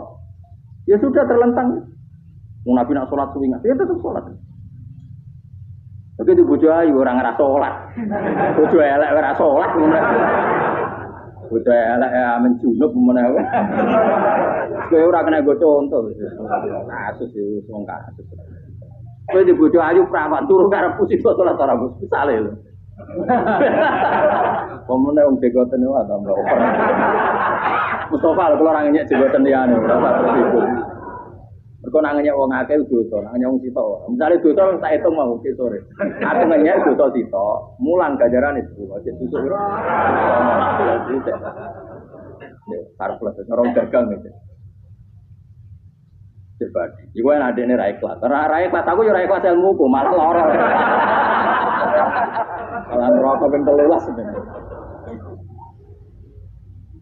ya sudah terlentang. Wong Nabi nak sholat suwi ya tetap sholat. Oke di bojo ayu ora ngrasa sholat. Bojo elek ora sholat ngono. Bojo elek amen junub menawa. Kowe ora kena go contoh. Kasus iki wong kasus. Kowe di bojo ayu prawan turu karepku sik sholat ora bus misale lho. Pomone wong degoten niku ta mbok. Mustofa kalau orang nyek degoten liyane ora terus iku. Mergo nang nyek wong akeh dosa, nang nyek wong sitok. Misale dosa tak hitung mau ke sore. Aku nyek dosa sitok, mulang ganjaran itu. Aja susuk ora. Harus plus ngerong dagang gitu. Coba. Iku ana adene ra ikhlas. Ra ikhlas aku yo ra ikhlas ilmuku, malah lara. Malah rokok ben 13 sebenarnya.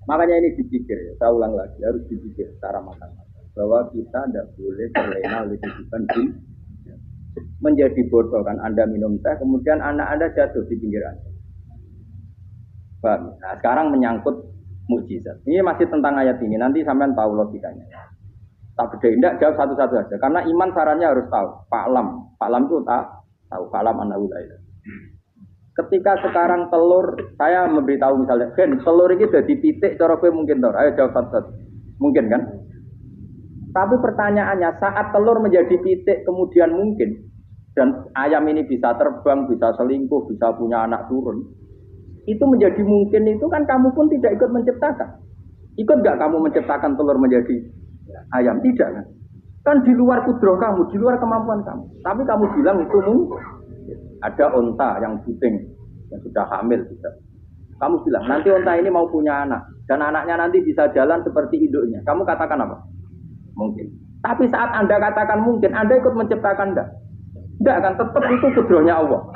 Makanya ini dipikir ya, saya ulang lagi harus dipikir secara matang-matang bahwa kita tidak boleh terlena oleh kehidupan dunia. Menjadi bodoh kan Anda minum teh, kemudian anak Anda jatuh di pinggir Anda. Paham? Nah, sekarang menyangkut mukjizat. Ini masih tentang ayat ini. Nanti sampean tahu logikanya. Tak beda, tidak jawab satu-satu saja. Karena iman sarannya harus tahu. Paklam itu tak tahu. Paklam anahu la ilaha. Ketika sekarang telur, saya memberitahu misalnya, Gen, telur ini sudah dipitik, cara gue mungkin tor. Ayo jawab satu-satu. Mungkin kan? Tapi pertanyaannya, saat telur menjadi pitik kemudian mungkin, dan ayam ini bisa terbang, bisa selingkuh, bisa punya anak turun, itu menjadi mungkin itu kan kamu pun tidak ikut menciptakan. Ikut nggak kamu menciptakan telur menjadi ayam? Tidak kan? Kan di luar kudroh kamu, di luar kemampuan kamu. Tapi kamu bilang itu mungkin. Ada onta yang puting, yang sudah hamil juga. Kamu bilang, nanti onta ini mau punya anak. Dan anaknya nanti bisa jalan seperti induknya. Kamu katakan apa? Mungkin. Tapi saat Anda katakan mungkin, Anda ikut menciptakan enggak? Enggak kan, tetap itu kudrohnya Allah.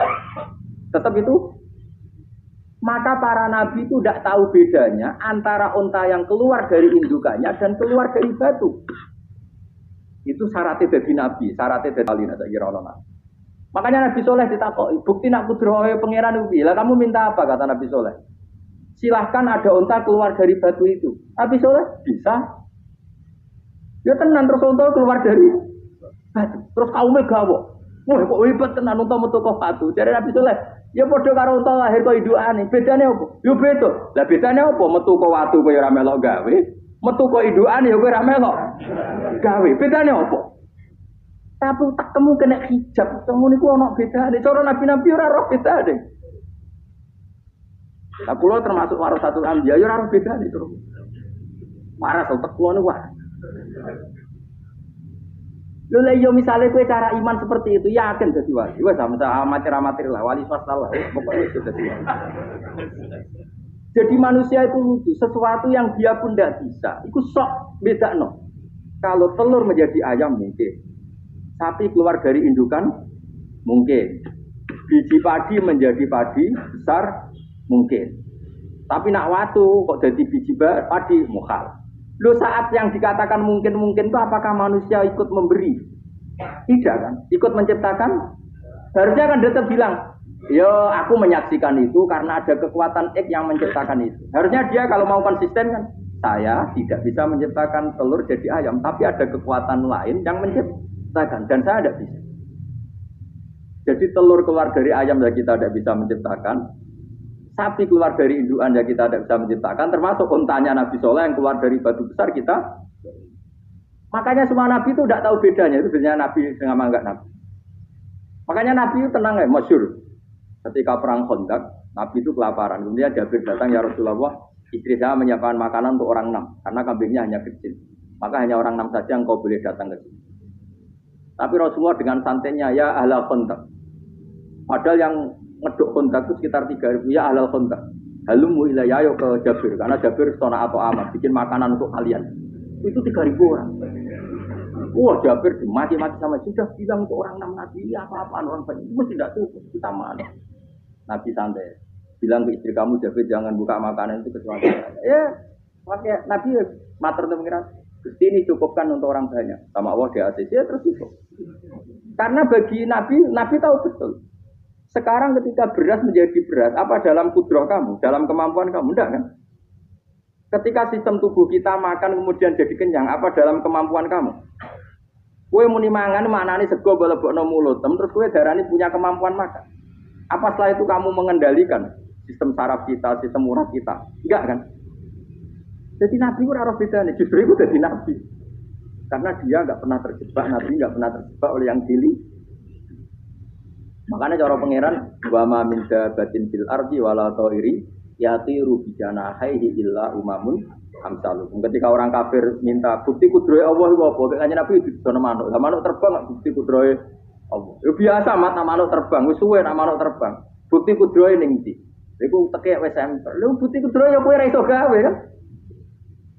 Tetap itu Maka para nabi itu tidak tahu bedanya antara unta yang keluar dari indukannya dan keluar dari batu. Itu syaratnya dari nabi, syaratnya dari alina tak kira orang. Makanya Nabi Soleh ditakoki, bukti nak kudrohe pangeran ubi. Lah kamu minta apa kata Nabi Soleh? Silahkan ada unta keluar dari batu itu. Nabi Soleh bisa. Ya tenan terus unta keluar dari batu. Terus kaumnya gawok. Wah kok hebat tenan unta metu kok batu. Jadi Nabi Soleh, ya padha karo unta lahir kok indukane. Bedane apa? Yo beda. Lah bedane apa? Metu kok watu kok ora melok gawe. Metu kok indukane ya kowe ora melok gawe. Bedane apa? Tapi tak temu kena hijab, temu niku ana bedane. Cara nabi-nabi ora roh bedane. Lah kula termasuk warasatul anbiya ya ora roh bedane terus. Waras utek kula niku waras. Lho lha yo misale kowe cara iman seperti itu yakin dadi wali. Wes sama amatir-amatir lah wali swasta lah. Pokoke wis dadi wali. Jadi manusia itu lucu, sesuatu yang dia pun tidak bisa. Iku sok bedakno. Kalau telur menjadi ayam mungkin. Sapi keluar dari indukan mungkin. Biji padi menjadi padi besar mungkin. Tapi nak watu kok jadi biji padi mukhal. Lo saat yang dikatakan mungkin-mungkin itu apakah manusia ikut memberi? Tidak kan? Ikut menciptakan? Harusnya kan dia tetap bilang, yo aku menyaksikan itu karena ada kekuatan X yang menciptakan itu. Harusnya dia kalau mau konsisten kan, saya tidak bisa menciptakan telur jadi ayam, tapi ada kekuatan lain yang menciptakan dan saya tidak bisa. Jadi telur keluar dari ayam ya kita tidak bisa menciptakan, sapi keluar dari indukan ya kita tidak bisa menciptakan, termasuk untanya Nabi Soleh yang keluar dari batu besar kita. Makanya semua Nabi itu tidak tahu bedanya, itu bedanya Nabi dengan enggak Nabi. Makanya Nabi itu tenang ya, masyhur. Ketika perang Khandaq, Nabi itu kelaparan. Kemudian Jabir datang, ya Rasulullah, istri saya menyiapkan makanan untuk orang 6, karena kambingnya hanya kecil. Maka hanya orang 6 saja engkau boleh datang ke sini. Tapi Rasulullah dengan santainya, ya ahlal Khandaq. Padahal yang ngeduk Khandaq itu sekitar 3.000, ya ahlal Khandaq. Halumu ilayya ayo ke Jabir, karena Jabir sona atau amat, bikin makanan untuk kalian. Itu 3.000 orang. Wah Jabir mati-mati sama sudah bilang untuk orang 6 Nabi, apa-apaan orang banyak, itu tidak cukup, kita mana. Nabi santai, bilang ke istri kamu Jabir jangan buka makanan itu kecuali ya, makanya Nabi matur untuk mengira, Gusti ini cukupkan untuk orang banyak, sama Allah di ACC ya terus cukup. Karena bagi Nabi, Nabi tahu betul. Sekarang ketika beras menjadi beras, apa dalam kudrah kamu, dalam kemampuan kamu, enggak kan? Ketika sistem tubuh kita makan kemudian jadi kenyang, apa dalam kemampuan kamu? Kue muni mangan maknane sego balebokno mulut, terus kue darani punya kemampuan makan. Apa setelah itu kamu mengendalikan sistem saraf kita, sistem urat kita? Enggak kan? Jadi Nabi itu ora bedane, justru itu jadi Nabi. Karena dia enggak pernah terjebak, Nabi enggak pernah terjebak oleh yang pilih. Makanya cara pangeran wa ma min dabatin fil ardi wala ta'iri yatiru bi janahihi illa umamun amsalukum. Ketika orang kafir minta bukti kudrohe Allah iku apa? Kayaknya Nabi didono manuk. Lah manuk terbang bukti kudrohe Allah. Ya biasa mat manuk terbang, wis suwe nak manuk terbang. Bukti kudrohe ning ndi? Iku tekek wis enter. Lha bukti kudrohe ya kowe ora iso gawe kan?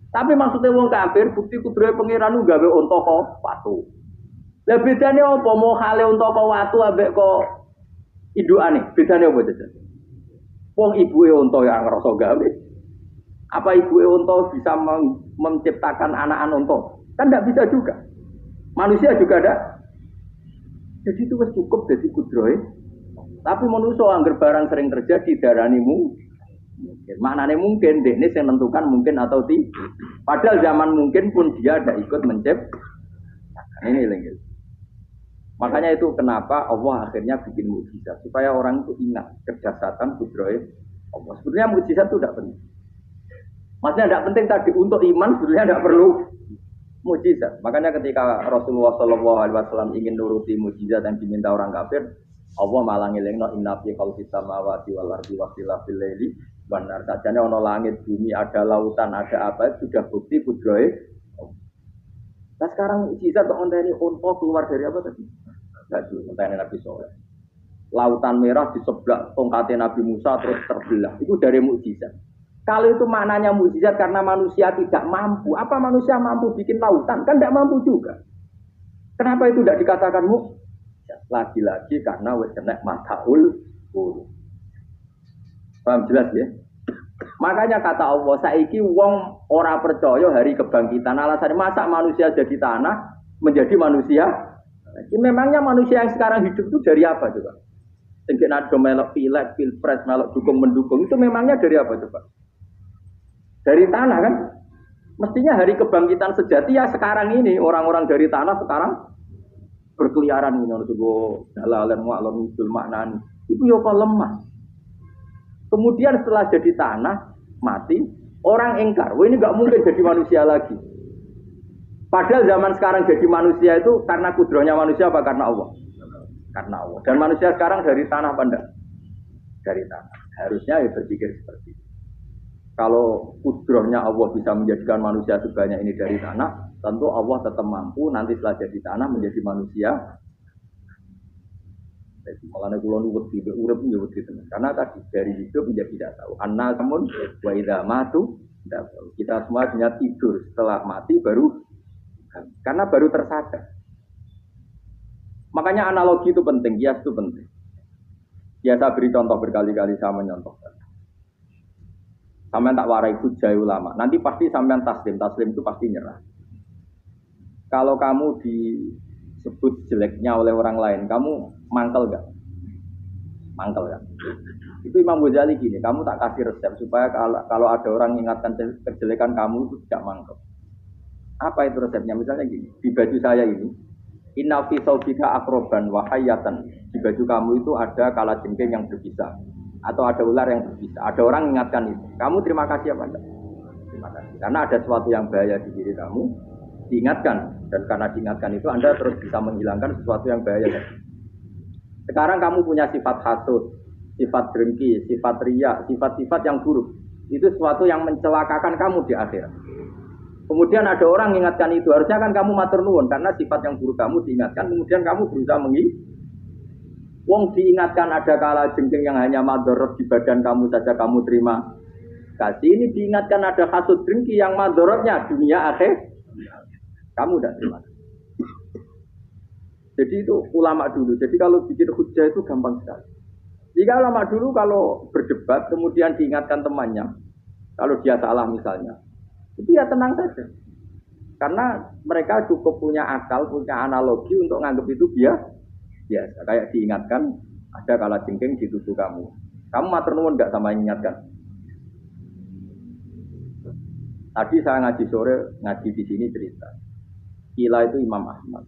Tapi maksudnya wong kafir bukti kudrohe pangeran ku gawe unta kok watu. Lah bedane apa? Mau hale unta kok watu ambek kok indukane? Bedane apa jajan? Wong ibuke unta ya ngrasa gawe. Apa ibu unta bisa menciptakan anak-anak unta? Kan tidak bisa juga. Manusia juga ada. Jadi itu wis cukup jadi kudrohe. Tapi manusia anggar barang sering terjadi daranimu. Maknanya mungkin, dekne yang menentukan mungkin atau tidak. Padahal zaman mungkin pun dia ada ikut menciptakan. Ini lagi. Makanya itu kenapa Allah akhirnya bikin mukjizat supaya orang itu ingat kedahsyatan kudrohe Allah. Sebenarnya mukjizat itu tidak penting. Maksudnya tidak penting tadi untuk iman sebenarnya tidak perlu mukjizat. Makanya ketika Rasulullah SAW ingin nuruti mukjizat yang diminta orang kafir, Allah malah ngelingno inna fi khalqis samawati wal ardi wakhtilafil laili wan nar. Sajane ana langit, bumi, ada lautan, ada apa sudah bukti kudrohe. Nah sekarang mukjizat kok ngenteni unta keluar dari apa tadi? Enggak dulu, ngenteni Nabi Soleh. Lautan merah di sebelah tongkatnya Nabi Musa terus terbelah. Itu dari mukjizat. Kalau itu maknanya mukjizat karena manusia tidak mampu. Apa manusia mampu bikin lautan? Kan tidak mampu juga. Kenapa itu tidak dikatakan mukjizat? Lagi-lagi karena wis kena mataul guru. Paham jelas ya? Makanya kata Allah, saiki wong ora percaya hari kebangkitan. Alasannya masa manusia jadi tanah menjadi manusia? Memangnya manusia yang sekarang hidup itu dari apa coba? Sengke nado melok pilek, pilpres, melok dukung mendukung itu memangnya dari apa coba? Dari tanah kan? Mestinya hari kebangkitan sejati ya sekarang ini orang-orang dari tanah sekarang berkeliaran ini untuk dalalan wa'lam mutul maknani. Itu ya kok lemah. Kemudian setelah jadi tanah, mati, orang engkar. Wah ini nggak mungkin jadi manusia lagi. Padahal zaman sekarang jadi manusia itu karena kudrohnya manusia apa karena Allah? Karena Allah. Dan manusia sekarang dari tanah apa enggak? Dari tanah. Harusnya ya berpikir seperti itu. Kalau kudrohnya Allah bisa menjadikan manusia sebanyak ini dari tanah, tentu Allah tetap mampu nanti setelah jadi tanah menjadi manusia. Jadi malah kulon wedi urip yo wedi tenan. Karena tadi dari hidup menjadi tidak tahu. Anna namun wa idza matu tidak tahu. Kita semua hanya tidur setelah mati baru karena baru tersadar. Makanya analogi itu penting, kias itu penting. Biasa beri contoh berkali-kali saya menyontohkan. Sampean tak warai hujah ulama. Nanti pasti sampean taslim itu pasti nyerah. Kalau kamu disebut jeleknya oleh orang lain, kamu mangkel gak? Mangkel kan? Itu Imam Ghazali gini, kamu tak kasih resep supaya kalau ada orang ingatkan kejelekan kamu itu tidak mangkel. Apa itu resepnya? Misalnya gini, di baju saya ini, inna fi saubika akroban wa hayatan. Di baju kamu itu ada kalajengking yang berbisa atau ada ular yang berbisa. Ada orang ingatkan itu. Kamu terima kasih apa enggak? Terima kasih. Karena ada sesuatu yang bahaya di diri kamu, diingatkan. Dan karena diingatkan itu Anda terus bisa menghilangkan sesuatu yang bahaya. Sekarang kamu punya sifat hasud, sifat dengki, sifat riya, sifat-sifat yang buruk. Itu sesuatu yang mencelakakan kamu di akhirat. Kemudian ada orang mengingatkan itu. Harusnya kan kamu matur nuwun karena sifat yang buruk kamu diingatkan. Kemudian kamu berusaha Wong diingatkan ada kalajengking yang hanya madorot di badan kamu saja kamu terima kasih. Ini diingatkan ada hasud dengki yang madorotnya dunia akhir. Kamu tidak terima. Jadi itu ulama dulu. Jadi kalau bikin hujah itu gampang sekali. Jika ulama dulu kalau berdebat kemudian diingatkan temannya, kalau dia salah misalnya, itu ya tenang saja. Karena mereka cukup punya akal, punya analogi untuk nganggap itu biasa. Kayak diingatkan ada kalajengking di tubuh kamu. Kamu matur nuwun enggak sama ingatkan? Tadi saya ngaji sore, ngaji di sini cerita. Kila itu Imam Ahmad.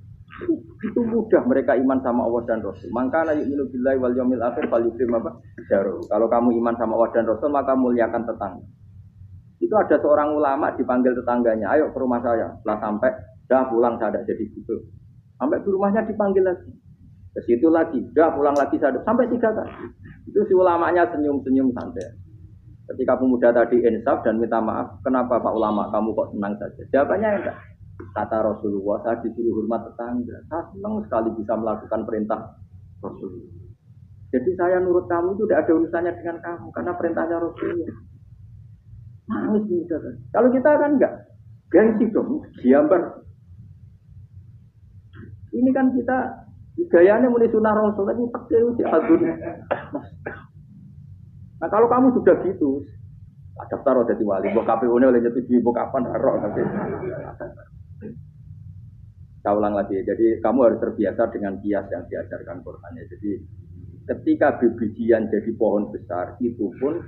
Itu mudah mereka iman sama Allah dan Rasul. Maka la yu'minu billahi wal yaumil akhir falyukrim apa? Jaru. Kalau kamu iman sama Allah dan Rasul maka muliakan tetangga. Itu ada seorang ulama dipanggil tetangganya, ayo ke rumah saya. Setelah sampai, dah pulang saya jadi gitu. Sampai di rumahnya dipanggil lagi. Ke situ lagi, dah pulang lagi saya sampai 3 kali. Itu si ulamanya senyum-senyum santai. Ketika pemuda tadi insaf dan minta maaf, kenapa Pak Ulama kamu kok senang saja? Jawabannya enggak. Kata Rasulullah, saya disuruh hormat tetangga. Saya senang sekali bisa melakukan perintah Rasulullah. Jadi saya nurut kamu itu tidak ada urusannya dengan kamu, karena perintahnya Rasulullah. Manis bisa kan? Kalau kita kan enggak, gengsi dong, giambar. Ini kan kita gayanya mulai sunnah Rasul, tapi pakai uji adun. Nah kalau kamu sudah gitu, daftar jadi wali, buat KPU-nya oleh jatuh di kapan harok nanti. Saya ulang lagi, jadi kamu harus terbiasa dengan kias yang diajarkan Qurannya. Jadi ketika bijian jadi pohon besar, itu pun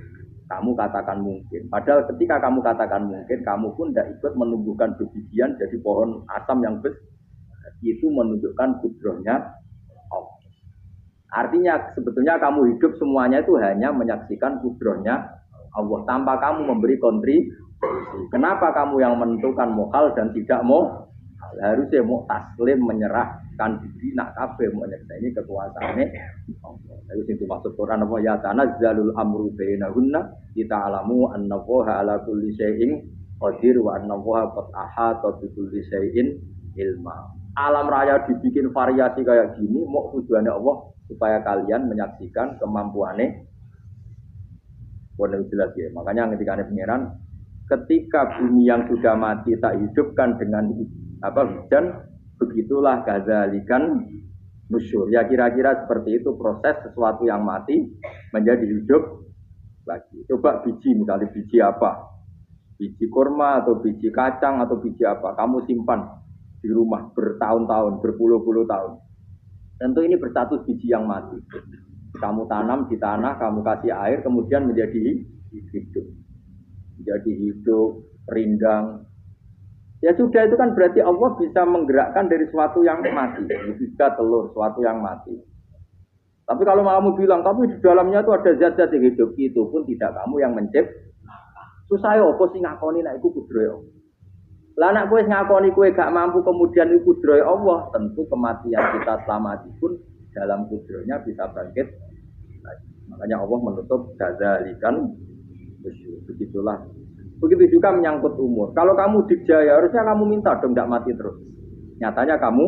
kamu katakan mungkin. Padahal ketika kamu katakan mungkin, kamu pun tidak ikut menumbuhkan bijian jadi pohon asam yang besar. Itu menunjukkan kudrohnya Allah. Artinya sebetulnya kamu hidup semuanya itu hanya menyaksikan kudrohnya Allah tanpa kamu memberi kontribusi. Kenapa kamu yang menentukan mohal dan tidak mau? Harusnya mau taslim menyerahkan diri nak kabeh mau nyerah ini kekuasaannya Allah. Itu maksud Quran apa ya tanazzalul amru bainahunna kita alamu annallaha ala kulli syai'in qadir wa annallaha qad ahata bi kulli syai'in ilma. Alam raya dibikin variasi kayak gini mau tujuannya Allah supaya kalian menyaksikan kemampuannya. Boleh jelas ya. Makanya ketika pangeran ketika bumi yang sudah mati tak hidupkan dengan hujan, begitulah kadzalikan nusyur. Ya kira-kira seperti itu proses sesuatu yang mati menjadi hidup lagi. Coba biji, misalnya biji apa? Biji kurma atau biji kacang atau biji apa? Kamu simpan di rumah bertahun-tahun, berpuluh-puluh tahun. Tentu ini berstatus biji yang mati. Kamu tanam di tanah, kamu kasih air, kemudian menjadi hidup. Menjadi hidup, rindang. Ya sudah, itu kan berarti Allah bisa menggerakkan dari sesuatu yang mati. Bisa telur, sesuatu yang mati. Tapi kalau kamu bilang, tapi di dalamnya itu ada zat-zat yang hidup, itu pun tidak kamu yang menciptakan. Susah ya, apa sih ngakoni nek iku kudrohe. Lah nek kowe ngakoni kowe gak mampu kemudian iku kudrohe Allah, tentu kematian kita selama itu pun dalam kudrohnya bisa bangkit. Makanya Allah menutup dzalikan begitulah. Begitu juga menyangkut umur. Kalau kamu dijaya harusnya kamu minta dong tidak mati terus. Nyatanya kamu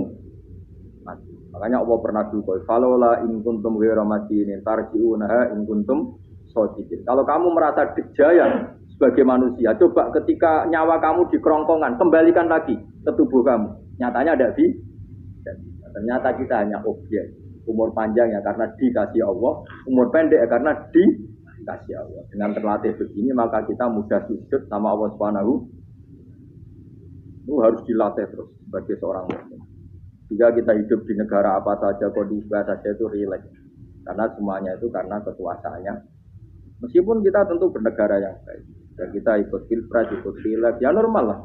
mati. Makanya Allah pernah dulu falola in kuntum ghairu madinin tarji'unaha in kuntum shodiqin. Kalau kamu merasa dijaya sebagai manusia, coba ketika nyawa kamu di kerongkongan, kembalikan lagi ke tubuh kamu. Nyatanya ada ternyata kita hanya objek. Umur panjang ya karena dikasih Allah, umur pendek ya karena dikasih Allah. Dengan terlatih begini maka kita mudah sujud sama Allah Subhanahu. Itu harus dilatih terus sebagai seorang muslim. Jika kita hidup di negara apa saja, kondisi saja itu rileks. Karena semuanya itu karena kekuasaannya. Meskipun kita tentu bernegara yang baik. Dan kita ikut pilpres, ikut pileg, ya normal lah.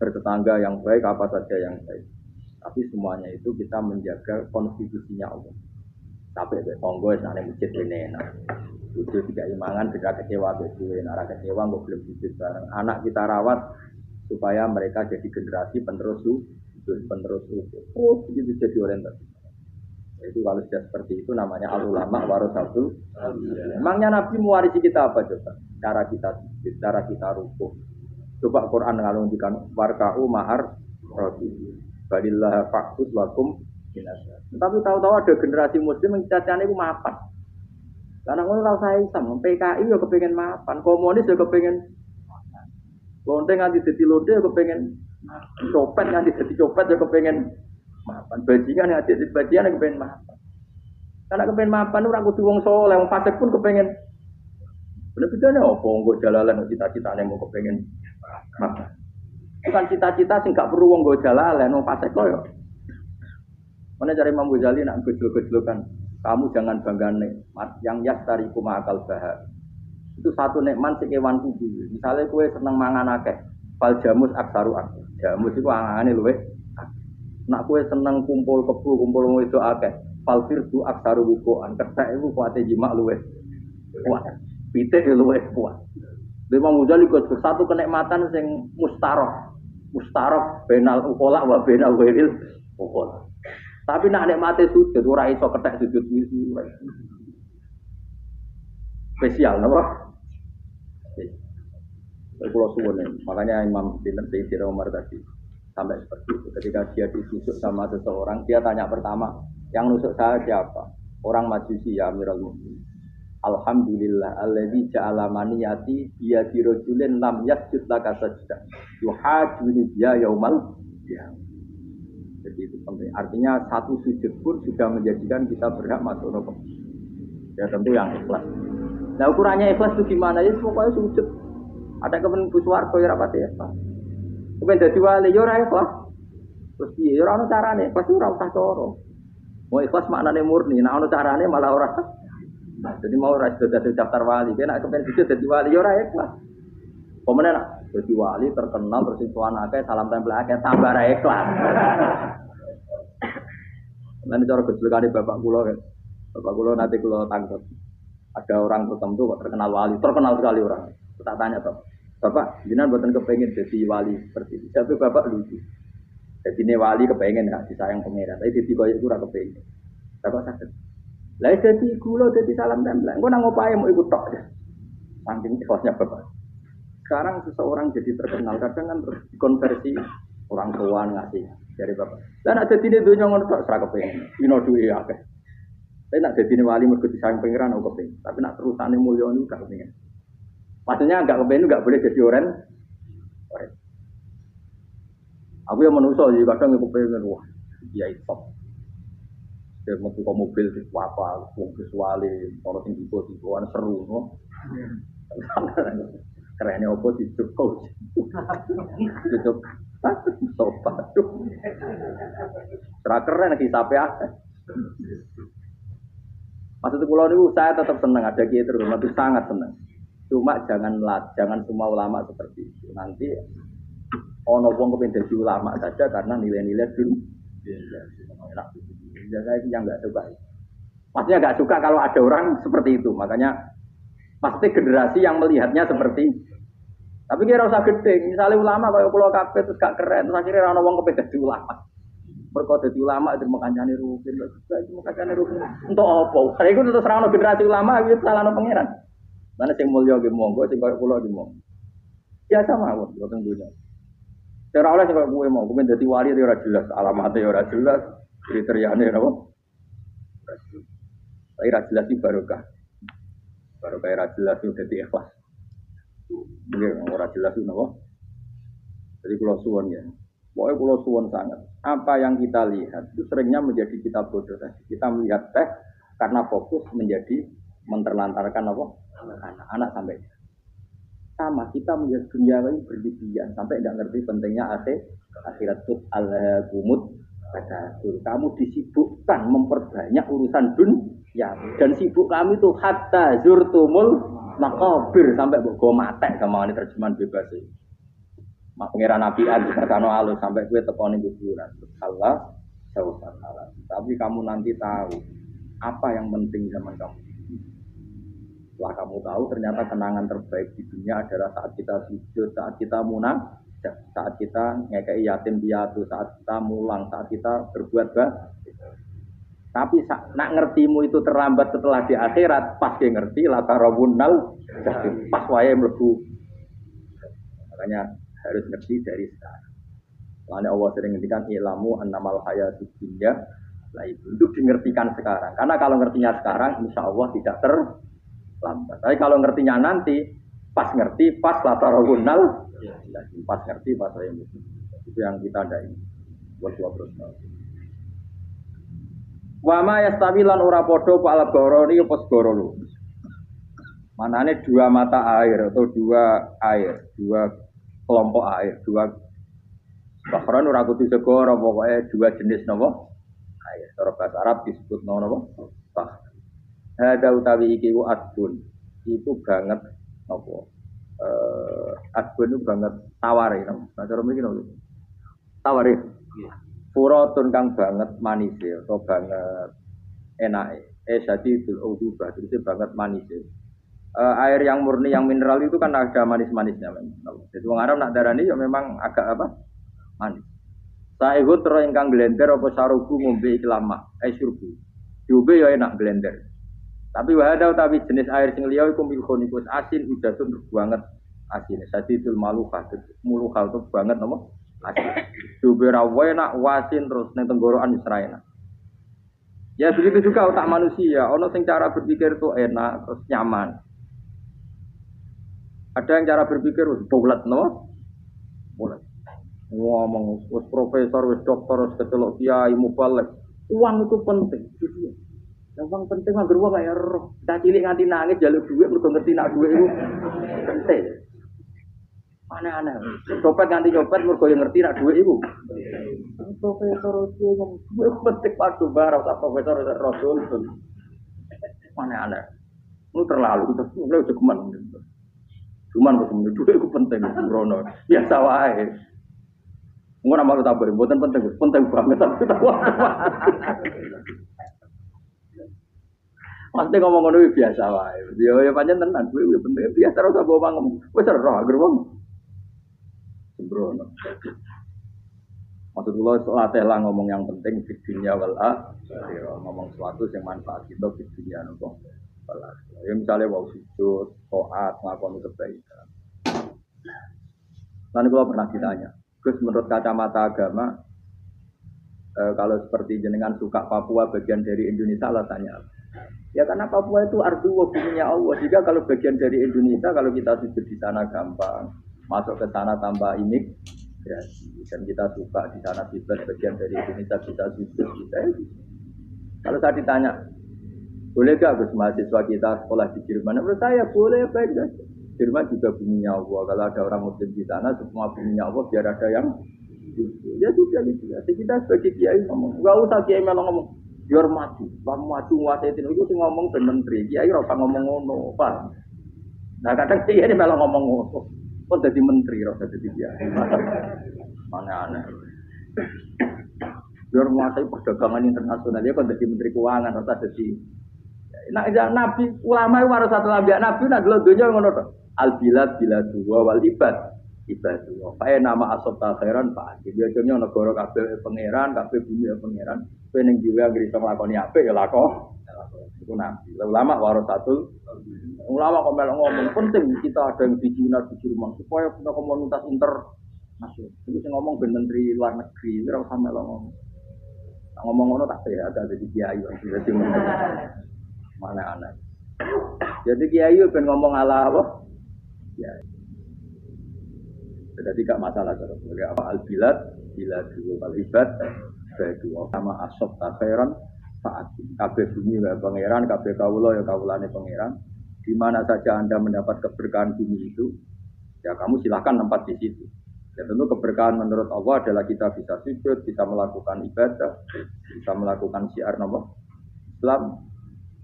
Bertetangga yang baik, apa saja yang baik. Tapi semuanya itu kita menjaga konstitusinya Allah. Sampai ke Kongo, sana masjid ini enak. Wujud tiga imangan, tidak kecewa, nara kecewa, nggak belum wujud bareng. Anak kita rawat supaya mereka jadi generasi penerus utuh. Oh, begitu jadi orientasi. Itu kalau sudah seperti itu namanya al-ulama warasatul. Emangnya Nabi mewarisi kita apa coba? Cara kita rukuh. Coba Quran ngalungkan warka'u ma'ar rodi. Balillah faqtus wakum binasa. Tapi tahu-tahu ada generasi muslim yang cacane iku mapan. Karena ngono ora usah Islam, PKI yo kepengin mapan, komunis yo kepengin mapan. Lonte nganti dadi lonte yo kepengin copet nganti dadi copet yo kepengin mapan. Bajingan nganti dadi bajingan yo kepengin mapan. Karena kepengin mapan ora kudu wong saleh, wong fasik pun kepengin. Bener-bener opo nggo jalalan cita-citane mau kepengin mapan. Bukan cita-cita sing gak perlu wong nggo jalalan, wong fasik kok yo. Mana cari Imam Ghazali nak gejol-gejolkan, kamu jangan bangga nikmat yang yastariku ma'akal bahar. Itu satu nikmat sing kewan kudu. Misalnya kowe seneng mangan akeh, fal jamus aksaru akeh. Jamus iku angane luwih. Nak kowe seneng kumpul kebu, kumpul wedok akeh, fal firdu aksaru wikoan. Kethek iku kuwate jimak luwih kuat. Pitik luwih kuat. Imam Ghazali kok satu kenikmatan sing mustarok benal ukola wa benal wiril ukola. Tapi nak nikmate sujud ora iso kethek sujud wisi. Spesial napa? Kalau suwun makanya Imam Sayyidina Umar tadi sampai seperti itu. Ketika dia ditusuk sama seseorang, dia tanya pertama, yang nusuk saya siapa? Orang Majusi ya Amirul Mukminin. Alhamdulillah alladzi ja'ala maniyati bi yadi rajulin lam yasjud laka sajdah. Yuhajuni dia yaumal qiyamah. Jadi itu penting. Artinya satu sujud pun sudah menjadikan kita berhak masuk neraka. Ya tentu yang ikhlas. Nah ukurannya ikhlas itu gimana? Ya pokoknya sujud. Ada kepen buswarga ya rapati ya. Kepen dadi wali ya ora ikhlas. Terus piye ya ora ono carane, pasti ora usah cara. Mau ikhlas maknane murni, nek ono carane malah ora. Nah, jadi mau ora dadi daftar wali, nek kepen sujud dadi wali ya ora ikhlas. Pemene nak dadi wali terkenal terus tuan akeh salam tempel akeh tambah ra ikhlas. Nanti cara kecelakaan bapak kula kan. Bapak kula nanti kula tangkap. Ada orang tertentu kok terkenal wali, terkenal sekali orang. Tak tanya toh, Bapak, jenengan mboten kepengin jadi wali seperti itu. Tapi Bapak lucu. Jadi ini wali kepengin enggak disayang pangeran. Tapi dadi koyo iku ora kepengin. Bapak sakit. Lah dadi kula dadi salam tempel. Engko nang opahe mau ikut tok. Saking ikhlasnya Bapak. Sekarang seseorang jadi terkenal kadang kan terus dikonversi orang tuaan ngasih dari Bapak. Lah nek dadine donya ngono tok ora kepengin. Dino duwe akeh. Tapi nak dadine wali mergo disayang pangeran kok kepengin. Tapi nak terusane mulya niku gak kepengin. Maksudnya enggak kepengin enggak boleh jadi orang. Aku yang manusa jadi kadang aku kepengin wah, dia top. metu kok mobil di apa, wong visuale, ono sing tiba-tiba seru no. Kerennya opo dicukup. Cukup. Sobat tuh. Serah keren lagi sampai akeh. Maksud kula niku saya tetap senang ada kiai terhormat itu sangat senang. Cuma jangan semua ulama seperti itu. Nanti ono wong kepen dadi ulama saja karena nilai-nilai dulu. Ya saya yang enggak suka. Maksudnya enggak suka kalau ada orang seperti itu. Makanya pasti generasi yang melihatnya seperti tapi kira usah gede, misalnya ulama kayak pulau kabeh terus gak keren, terus akhirnya orang ngomong kepen dadi ulama. Mergo dadi ulama itu makancane rutin, itu makancane rutin. Untuk apa? Saya iku terus ra ono generasi ulama iki salahno pangeran. Mana sing mulya ge monggo, sing koyo kula ge monggo. Biasa mawon boten dunya. Ora oleh sing koyo kowe monggo, kowe dadi wali ora jelas, alamate ora jelas, kriteriane napa? Tapi ra jelas iki barokah. Barokah ra jelas itu dadi ikhlas. Nggih, ora jelas itu napa. Jadi kula suwun ya. Pokoknya kula suwun sangat. Apa yang kita lihat itu seringnya menjadi kita bodoh tadi. Kita melihat teh karena fokus menjadi menterlantarkan apa? Anak-anak sampai sama kita melihat dunia ini berlebihan sampai tidak ngerti pentingnya akhirat itu al-gumut. Kamu disibukkan memperbanyak urusan dunia dan sibuk kami itu hatta zurtumul makabir sampai go matek sama ini terjemahan bebas ini. Pangeran Nabi Adi Kartano Alus sampai gue tekoni kuburan. Allah jauh salah. Tapi kamu nanti tahu apa yang penting zaman kamu. Setelah kamu tahu ternyata kenangan terbaik di dunia adalah saat kita sujud, saat kita munajat, saat kita ngekei yatim piatu, saat kita mulang, saat kita berbuat baik. Tapi nak ngertimu itu terlambat setelah di akhirat, pas dia ngerti latarabunal pas wae mlebu. Makanya harus ngerti dari sekarang. Makanya Allah sering ngendikan ilamu annamal hayatud dunya lah itu dimengertikan sekarang. Karena kalau ngertinya sekarang insya Allah tidak terlambat. Tapi kalau ngertinya nanti pas ngerti pas latarabunal pas ngerti pas wae mlebu. Itu yang kita ada ini. Buat dua terus. Wama yastawilan ora padha pal goroni apa segoro. Manane dua mata air atau dua kelompok air, dua bahron ora kudu segoro, pokoke dua jenis napa? Air. Cara bahasa Arab disebut napa? Bah. Hada utawi iki ku adbun. Iku banget napa? Adbun itu banget taware napa? Nah, cara mriki napa? Taware. Furatun kang banget manis atau banget enak. Syadidul udubah itu banget manis. Air yang murni yang mineral itu kan ada manis-manisnya memang. Jadi wong Arab nak darani ya memang agak apa? Manis. Saehu terus ingkang blender apa sarubu ngombe iki lama, surbu. Diombe ya enak blender. Tapi wahada utawi jenis air sing liya iku milkonikus asin udatun banget asin. Syadidul maluhah, muluhal itu banget napa? Asin. Diombe ra enak wasin terus ning tenggorokan wis ra enak. Ya begitu juga otak manusia, ono sing cara berpikir itu enak terus nyaman. Ada yang cara berpikir bulat, no? Bulat. Ngomong, wis profesor, wis dokter, wis kecelok kiai, mubalek. Uang itu penting. Yang uang penting anggar uang kaya roh. Kita cilik nganti nangis jaluk duit, mergo ngerti nak duit itu penting. Aneh-aneh. Copet nganti copet, mergo yang ngerti nak duit itu. Profesor itu ngomong, duit penting padu barang, tak profesor itu rasul. Aneh-aneh. Itu terlalu, itu cukuman. Cuman betul duit itu penting, Bruno. Biasa wae. Engko nama lu tabur, mboten penting banget tapi tahu. Pasti ngomong ngono biasa wae. Ya pancen tenan, duit penting biasa ora usah bawa ngomong. Wis ora agar wong. Bruno. Maksud kula latih lah ngomong yang penting di dunia wal akhirah, ngomong sesuatu yang manfaat kita di dunia nopo. Ya misalnya wau sujud, taat, ngakoni kebaikan. Nanti kalau pernah ditanya, Gus menurut kacamata agama, kalau seperti jenengan suka Papua bagian dari Indonesia, alasannya apa? Ya karena Papua itu ardu wa buminya Allah. Jika kalau bagian dari Indonesia, kalau kita sujud di sana gampang, masuk ke sana tanpa imik, dan kita suka di sana bebas bagian dari Indonesia bisa sujud, bisa. Kalau saya ditanya, boleh gak Gus mahasiswa kita sekolah di Jerman? Menurut saya boleh, baik saja. Jerman juga buminya Allah. Kalau ada orang Muslim di sana, semua buminya Allah biar ada yang ya sudah gitu ya. Kita sebagai kiai ngomong, gak usah kiai malah ngomong biar maju, kamu maju nguasai itu ngomong ben menteri, kiai ora ngomong ngono, Pak. Nah kadang kiai malah ngomong ngono, kok jadi menteri ora jadi kiai. Mana aneh. Biar menguasai perdagangan internasional dia kan jadi menteri keuangan atau jadi nabi ulama itu harus satu nabi nak dulu dunia ngono to al bilad biladu wal ibad ibadu fa nama asota khairan fa dia contohnya negara kabeh pangeran kabeh bumi pangeran kowe ning jiwa anggere iso nglakoni apik ya lakon itu nabi ulama warasatul ulama kok melok ngomong penting kita ada yang di Cina di Jerman supaya punya komunitas internasional itu sing ngomong ben menteri luar negeri ora usah melok ngomong ngono tak sehat ada di kiai jadi mana aneh. Jadi kiai ben ngomong ala apa? Ya. Jadi tidak masalah kalau boleh apa al bilad biladu wal ibad berdua sama asop takhiran saat kabeh bumi ya pangeran kabeh kawula ya kawulane pangeran. Di mana saja Anda mendapat keberkahan bumi itu, ya kamu silakan tempat di situ. Ya tentu keberkahan menurut Allah adalah kita bisa sujud, bisa melakukan ibadah, bisa melakukan syiar nama Islam.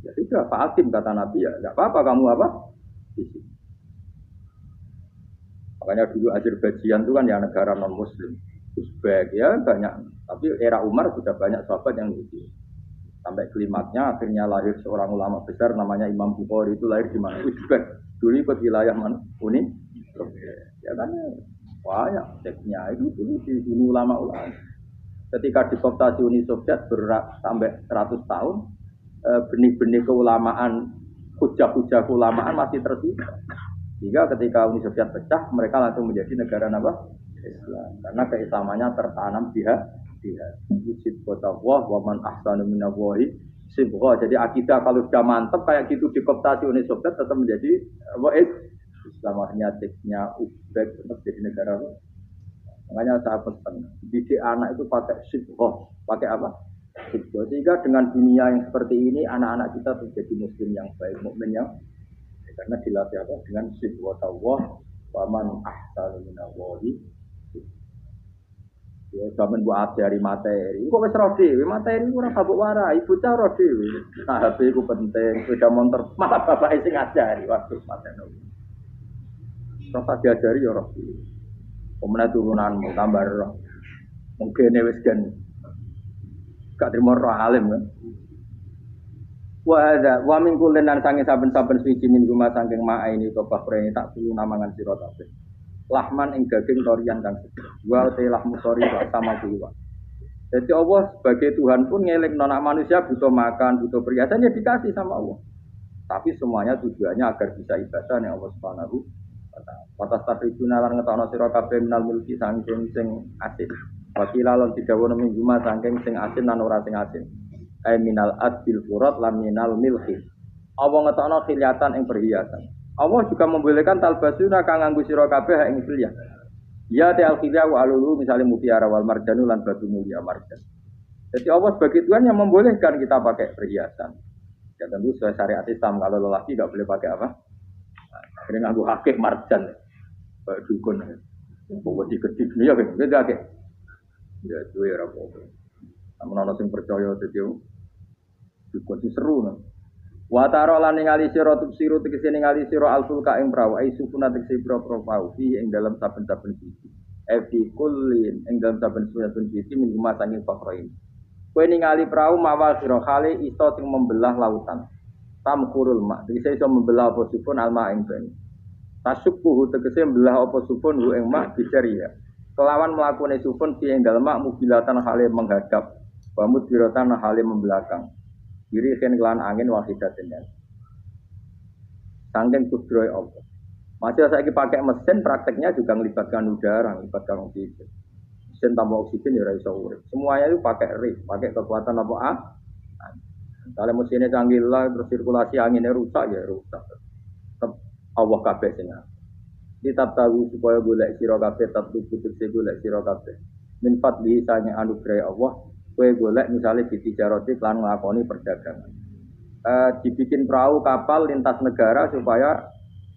Ya sudah, Pak Hakim kata Nabi ya, tidak apa-apa kamu apa? Di sini. Makanya dulu Azerbaijan itu kan ya negara non Muslim, Uzbek ya banyak. Tapi era Umar sudah banyak sahabat yang itu. Sampai klimaknya akhirnya lahir seorang ulama besar namanya Imam Bukhari itu lahir di mana? Uzbek. Dulu ikut wilayah mana? Uni. Ya kan? Banyak ceknya itu dulu di sini ulama-ulama. Ketika dikooptasi Uni Soviet berat sampai 100 tahun, benih-benih keulamaan, hujah-hujah keulamaan masih tersisa. Sehingga ketika Uni Soviet pecah, mereka langsung menjadi negara apa? Islam. Karena keislamannya tertanam dia. Wujud kotawah, waman ahsanu minallahi sibgha. Jadi akidah kalau sudah mantap kayak gitu dikooptasi Uni Soviet tetap menjadi Islamahnya ceknya Uzbek tetap jadi negara. Makanya saya pesan didik anak itu pakai sibgha, pakai apa? Sibgha. Sehingga dengan dunia yang seperti ini anak-anak kita menjadi muslim yang baik, mukmin yang karena dilatih apa? Dengan sibgha tawah, waman ahsanu minallahi. Ya zaman buat ajari materi. Kok wis ro dhewe, materi ora sabuk warai, bocah ro dhewe. Nah, HP ku penting, sepeda motor malah bapak sing ngajari waktu mateno. Rasa diajari ya roh. Pemenang turunanmu tambah roh. Mungkin wis gen gak terima roh alim kan. Wa min kullin lan sange saben-saben suci min rumah saking mak ini to bakrene tak perlu namangan sira kabeh. Lahman ing daging torian kang seger. Wa te lahmu tori sama kuwa. Jadi Allah sebagai Tuhan pun ngeling anak manusia butuh makan, butuh perhiasan ya dikasih sama Allah. Tapi semuanya tujuannya agar bisa ibadah ning Allah Subhanahu wa taala. Watas takribuna lan ngetokno sira kabeh minal mulki saking sing asin. Wakila lan didawono minggu ma saking sing asin lan ora sing asin. Ai minal adbil furat lan minal milhi. Allah ngetokno khiliatan ing perhiasan. Allah juga membolehkan talbasuna kang nganggo sira kabeh ing khiliyah. Ya ta'al khiliyah wa alulu misalnya mutiara wal marjanu lan batu mulia marjan. Jadi Allah sebagai Tuhan yang membolehkan kita pakai perhiasan. Ya tentu sesuai syariat Islam kalau lelaki enggak boleh pakai apa? Akhirnya nganggo hakik marjan. Kayak dukun. Bawa dikedik ya gitu akeh. Ya itu ya ora apa-apa. Namun ana sing percaya dadi dukun sing seru nah. Wa taro lan ningali sira tubsiru tegese ningali sira alfulka ing prawu ai sukuna tegese pro-pro pau fi ing dalam saben-saben sisi. Fi kullin ing dalam saben-saben sisi min rumah sanging fakroin. Kowe ningali prawu mawal sira khale iso sing membelah lautan. Tamkurul mak tegese iso membelah apa supun alma ing banyu. Tasukkuhu tegese membelah apa supun hu ing mak bicaria. Kelawan mlakune supun fi ing dalem mak mubilatan khale menghadap. Wa mudbiratan khale membelakang. Diri kan kelan angin wahidatin. Sangking kudroy Allah. Masih saya pakai mesin prakteknya juga melibatkan udara, melibatkan oksigen. Mesin tambah oksigen ya iso urip. Semuanya itu pakai rig, pakai kekuatan apa ah? Kalau mesinnya canggih lah, terus sirkulasi anginnya rusak ya rusak. Tetap Allah kabeh sing. Ditab tahu supaya golek sira kabeh tetep putus golek sira kabeh. Min fadli sange anugerah Allah Kowe golek misalnya di tijaroti lan nglakoni perdagangan. Dibikin perahu kapal lintas negara supaya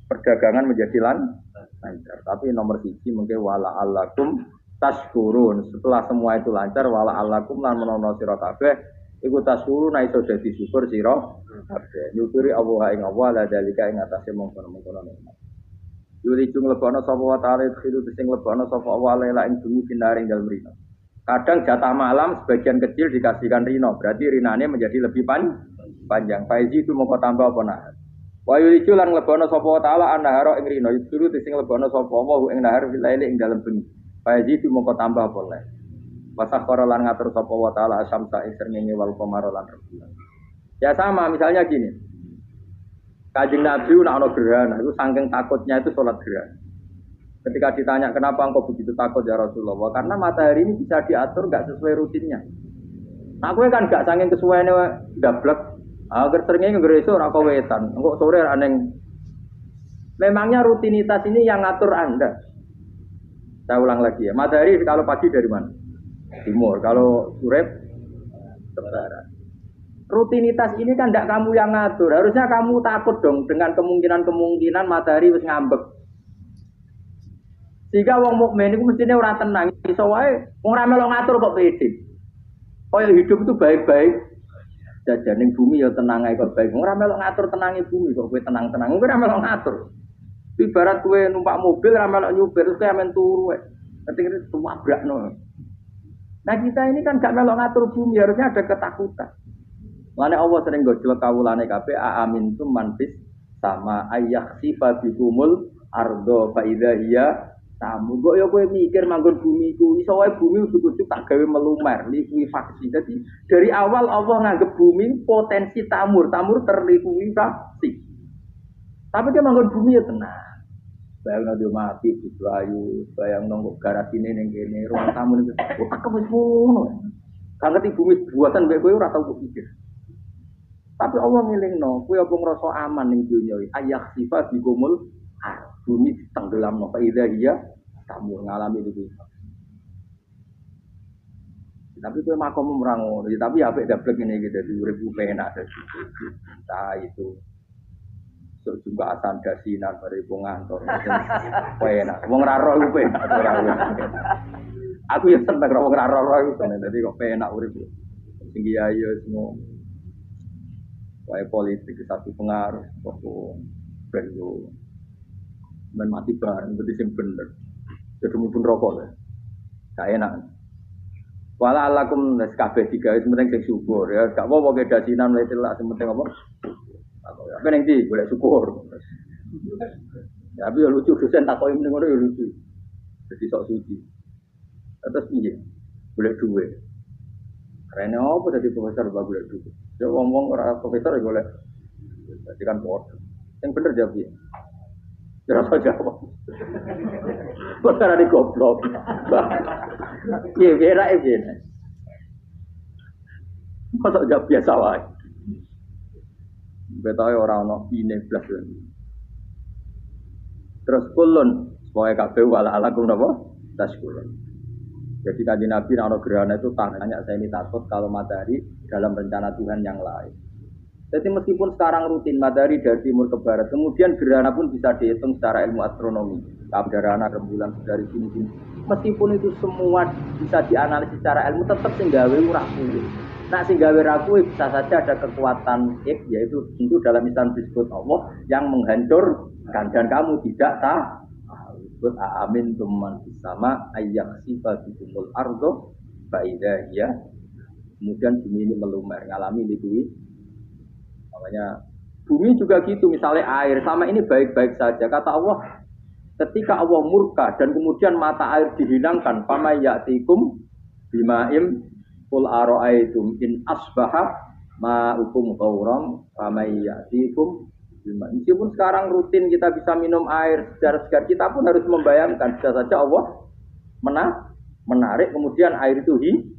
perdagangan menjadi lancar. Tapi nomor siji mungkin wala alakum tashkurun. Setelah semua itu lancar wala alakum lan menono sira kabeh iku tashkurun iso dadi syukur sira kabeh. Nyukuri Allah ing Allah la dalika ing atase mongkon-mongkon nikmat. Yuli jung lebono sapa wa ta'ala khiru sing lebono sapa wa lela ing bumi binaring dalem rino. Kadang jatah malam sebagian kecil dikasihkan rino, berarti rinane menjadi lebih panjang. Faizi itu mongko tambah apa nah. Wa yulicu lan lebono sapa taala annahara ing rino yusuru sing lebono sapa wa ing nahar fil laili ing dalem bengi. Faizi itu mongko tambah apa le. Wasakhara lan ngatur sapa wa taala asyamsa ing srengenge wal qamara lan rembulan. Ya sama misalnya gini. Kanjeng Nabi nak ana gerhana itu saking takutnya itu salat gerhana. Ketika ditanya kenapa engkau begitu takut ya Rasulullah, karena matahari ini bisa diatur nggak sesuai rutinnya. Nah, aku kan nggak saking kesuaiannya dablek. Agar seringnya ngereso rako wetan, engkau sore aneh. Memangnya rutinitas ini yang ngatur Anda. Saya ulang lagi ya, matahari kalau pagi dari mana? Timur, kalau sore ke barat. Rutinitas ini kan tidak kamu yang ngatur. Harusnya kamu takut dong dengan kemungkinan matahari wis ngambek. Jika wong mukmin itu mestinya ora tenang, iso wae wong ra melok ngatur kok pede. Kaya hidup itu baik-baik. Jajaning bumi ya tenang ae kok baik. Wong ra melok ngatur tenange bumi kok kowe tenang-tenang. Kowe ra melok ngatur. Ibarat kowe numpak mobil ra melok nyupir terus kowe amen turu wae. Ketika tabrakno. Nah kita ini kan gak melok ngatur bumi, harusnya ada ketakutan. Lane Allah sering gojlok kawulane kabeh aamintum manfis sama ayyakhsifa bikumul ardo fa idza hiya tamu kok ya kowe mikir manggon bumi ku iso wae bumi ujug-ujug tak gawe melumer likuifaksi. Jadi dari awal Allah nganggep bumi potensi tamur terlikuifaksi. Tapi dia manggon bumi ya tenang. Bayangno dia mati di ayu, bayangno kok garasine ning kene ruang tamu niku tak wis ngono. Kan ngerti bumi buatan mbek kowe ora tau pikir. Tapi Allah milihno, kowe apa ngrasa aman ning dunya iki? Ayakhsifa bikumul bumi tenggelam no faida iya kamu ngalami itu. Tapi itu makom merangun. Tapi apa dapat ini gitu di ribu pena ada. Nah itu juga asan dasinan dari pengantor. Pena. Wong raro itu pena. Aku yang seneng wong raro itu. Jadi kok pena urip. Tinggi ayo semua. Wae politik satu pengaruh. Pokok perlu. Men mati bareng, berarti sing bener. Jadi pun rokok lah, gak enak. Wala alakum kabeh digawe sementing sing syukur ya. Gak apa-apa ke dasinan mulai telak sementing apa? Apa ning ndi golek syukur. Ya tapi ya lucu dosen takoki mending ngono ya lucu. Jadi sok suci. Terus piye? Golek duwe. Karena apa dadi profesor ba golek duwe? Ya ngomong ora profesor ya golek. Dadi kan podo. Sing bener jawab piye? Rasa jawab. Perkara di goblok. Iya, biar aja. Masa jawab biasa wae. Betawe ora ono ini blas. Terus kulun, supaya kabeh wala alakum napa? Taskulun. Jadi kanjeng Nabi ana gerhana itu tanya saya ini takut kalau matahari dalam rencana Tuhan yang lain. Jadi meskipun sekarang rutin matahari dari timur ke barat, kemudian gerhana pun bisa dihitung secara ilmu astronomi. Gerhana rembulan dari sini. Meskipun itu semua bisa dianalisis secara ilmu, tetap singgawe raku. Nah singgawe raku bisa saja ada kekuatan yaitu tentu dalam Islam disebut Allah yang menghancurkan dan kamu tidak tahu. Disebut amin tuman sama ayyak sifat bikumul ardo faida ya. Kemudian bumi ini melumer ngalami likui. Makanya bumi juga gitu, misalnya air sama ini baik-baik saja. Kata Allah, ketika Allah murka dan kemudian mata air dihilangkan, pama ya'tikum bima'im qul ara'aytum in asbaha ma'ukum ghauram pama ya'tikum bima'im. Meskipun sekarang rutin kita bisa minum air secara segar, kita pun harus membayangkan bisa saja Allah menarik kemudian air itu hilang.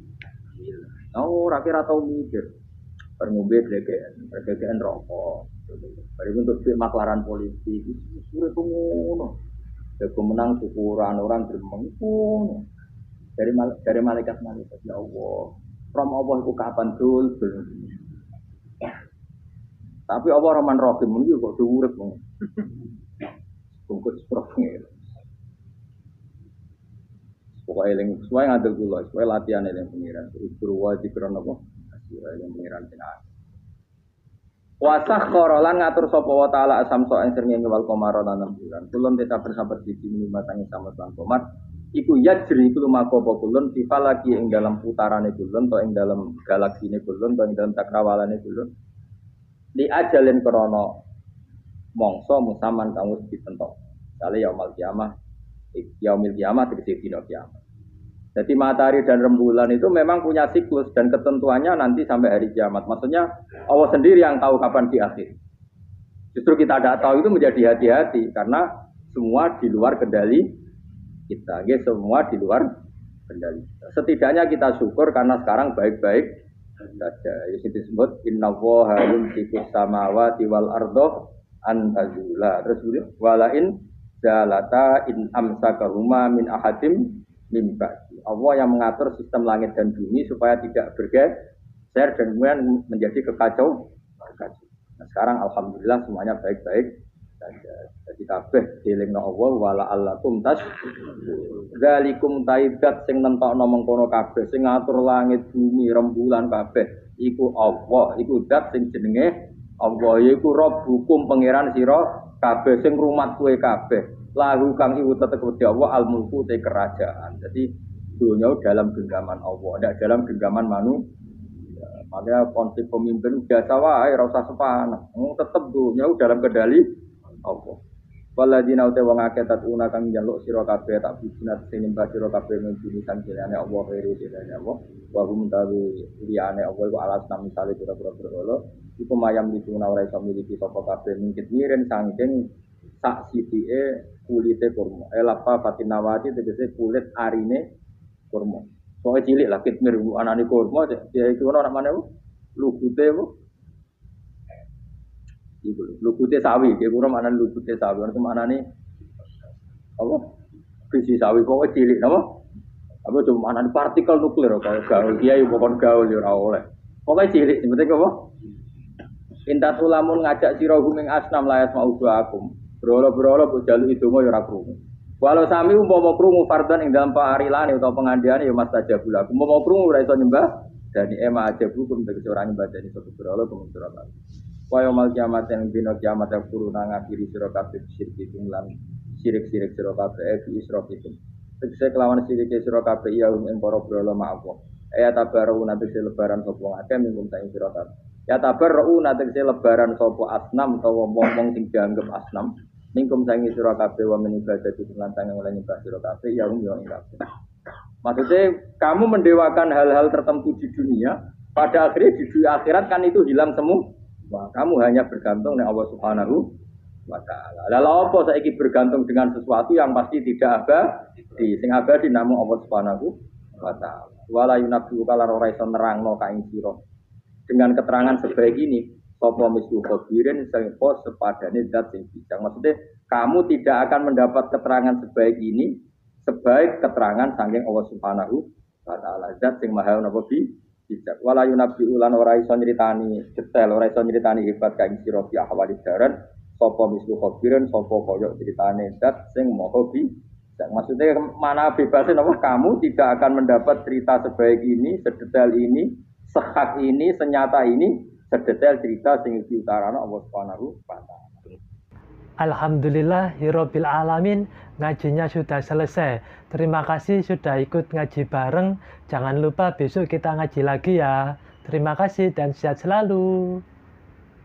Oh, rakyat atau mikir. Ngombe glegeken rokok. Bari untuk maklaran politik, suwe ngono. Jago menang syukuran orang gremeng ngono. Dari malaikat ya Allah. Rom Allah iku kapan dul. Tapi Allah Rahman Rahim mun kok diurut mong. Bungkus profil. Pokoknya eling sesuai ngadil kula, sesuai latihan eling pengiran. Ukur wajib apa? Eling pengiran tenan. Wasah korolan ngatur sapa wa taala asam so ing srengenge wal qamara lan bulan. Kulun desa bersahabat siji minimatangi sama lan qamar. Iku yajri iku lumaku apa kulun sifalaki ing dalam putarane kulun to ing dalam galaksine kulun to ing dalam cakrawalane kulun. Di ajalin krana mangsa musaman kang wis ditentok. Kale yaumul kiamah tegese dina kiamat. Jadi matahari dan rembulan itu memang punya siklus dan ketentuannya nanti sampai hari kiamat. Maksudnya Allah sendiri yang tahu kapan di akhir. Justru kita tidak tahu itu menjadi hati-hati karena semua di luar kendali kita. Semua di luar kendali kita. Setidaknya kita syukur karena sekarang baik-baik saja. Itu disebut innallaha yumsikus samawati wal ardo an tazula. Terus walain zalata in amsakahuma min ahadim mimba. Allah yang mengatur sistem langit dan bumi supaya tidak bergeser dan kemudian menjadi kekacauan. Nah, sekarang alhamdulillah semuanya baik-baik saja. Jadi kabeh dilingno Allah wala allakum tas. Zalikum taidat sing nentokno mengkono kabeh sing ngatur langit bumi rembulan kabeh iku Allah, iku zat sing jenenge Allah yaiku Rabbukum pangeran sira kabeh sing rumat kowe kabeh. Lahu kang iku tetep Gusti Allah al-mulku te kerajaan. Jadi dunia dalam genggaman Allah, tidak dalam genggaman manusia. Makanya konsep pemimpin biasa wae, ora usah sepanah. Tetep dunia dalam kendali Allah. Waladina uta wong akeh tatuna kang njaluk sira kabeh tak bijinat sing nyembah sira kabeh menjuni sanjane Allah khairi dene Allah. Wa hum tawi liyane Allah iku alas nam misale pira-pira berhala. Iku mayam dituna ora iso miliki sapa kabeh mingkit miren saking sak sithike kulite kurma. Elapa fatinawati tegese kulit arine kurma. Soale cilik lah kitmir anane kurma dia itu ana mana bu? Lugute bu. Iku lugute sawi, dia kurang ana lugute sawi, ana manane apa? Biji sawi kok cilik napa? Apa cuma ana partikel nuklir kaya gaul kiai pokon gaul ya ora oleh. Pokoke cilik sebetulnya apa? Inta tulamun ngajak sira huming asnam layas mau akum. Berolo-berolo mbok jaluki donga ya ora krungu. Walau sami umpama krungu fardhan ing dalam parilane utawa pengandiane ya mas tajabul aku. Umpama krungu ora iso nyembah dani ema ajabukum tegese ora nyembah dani satu berhala kemudian ora. Waya mal kiamat yang dina kiamat yang kuruna ngakhiri sira kabeh syirik lan sirik-sirik sira kabeh bi israfikum. Tegese kelawan sirike sira kabeh ya ing para berhala maafo. Ya tabaru nanti lebaran sapa akeh minggu saing sira kabeh. Ya tabaru nanti lebaran sapa asnam utawa wong-wong sing dianggep asnam. Ningkum sangi sira kabeh wa men ibadah di lantangan oleh nyembah sira kabeh ya ing kabeh. Maksudnya kamu mendewakan hal-hal tertentu di dunia, pada akhirnya di dunia akhirat kan itu hilang semua. Wah, kamu hanya bergantung dengan Allah Subhanahu wa taala. Lalu apa saiki bergantung dengan sesuatu yang pasti tidak abadi, sing abadi namung Allah Subhanahu wa taala. Wala yunabbi'u kala ora iso nerangno ka ing sira. Dengan keterangan sebaik ini sapa mislu khabirin sing sepadane zat sing bijak. Maksudnya kamu tidak akan mendapat keterangan sebaik ini sebaik keterangan saking Allah Subhanahu wa taala. Zat sing maha napa bijak. Wala yunabbi ulan ora iso nyritani detail, ora iso nyritani hebat ka ing sira bi ahwali daran sapa mislu khabirin sapa kaya critane zat sing maha bijak. Maksudnya mana bebasnya napa kamu tidak akan mendapat cerita sebaik ini, sedetail ini, sehak ini, senyata ini sedetail cerita sing diutarana Allah Subhanahu wa taala. Alhamdulillahirabbil alamin, ngajinya sudah selesai. Terima kasih sudah ikut ngaji bareng. Jangan lupa besok kita ngaji lagi ya. Terima kasih dan sehat selalu.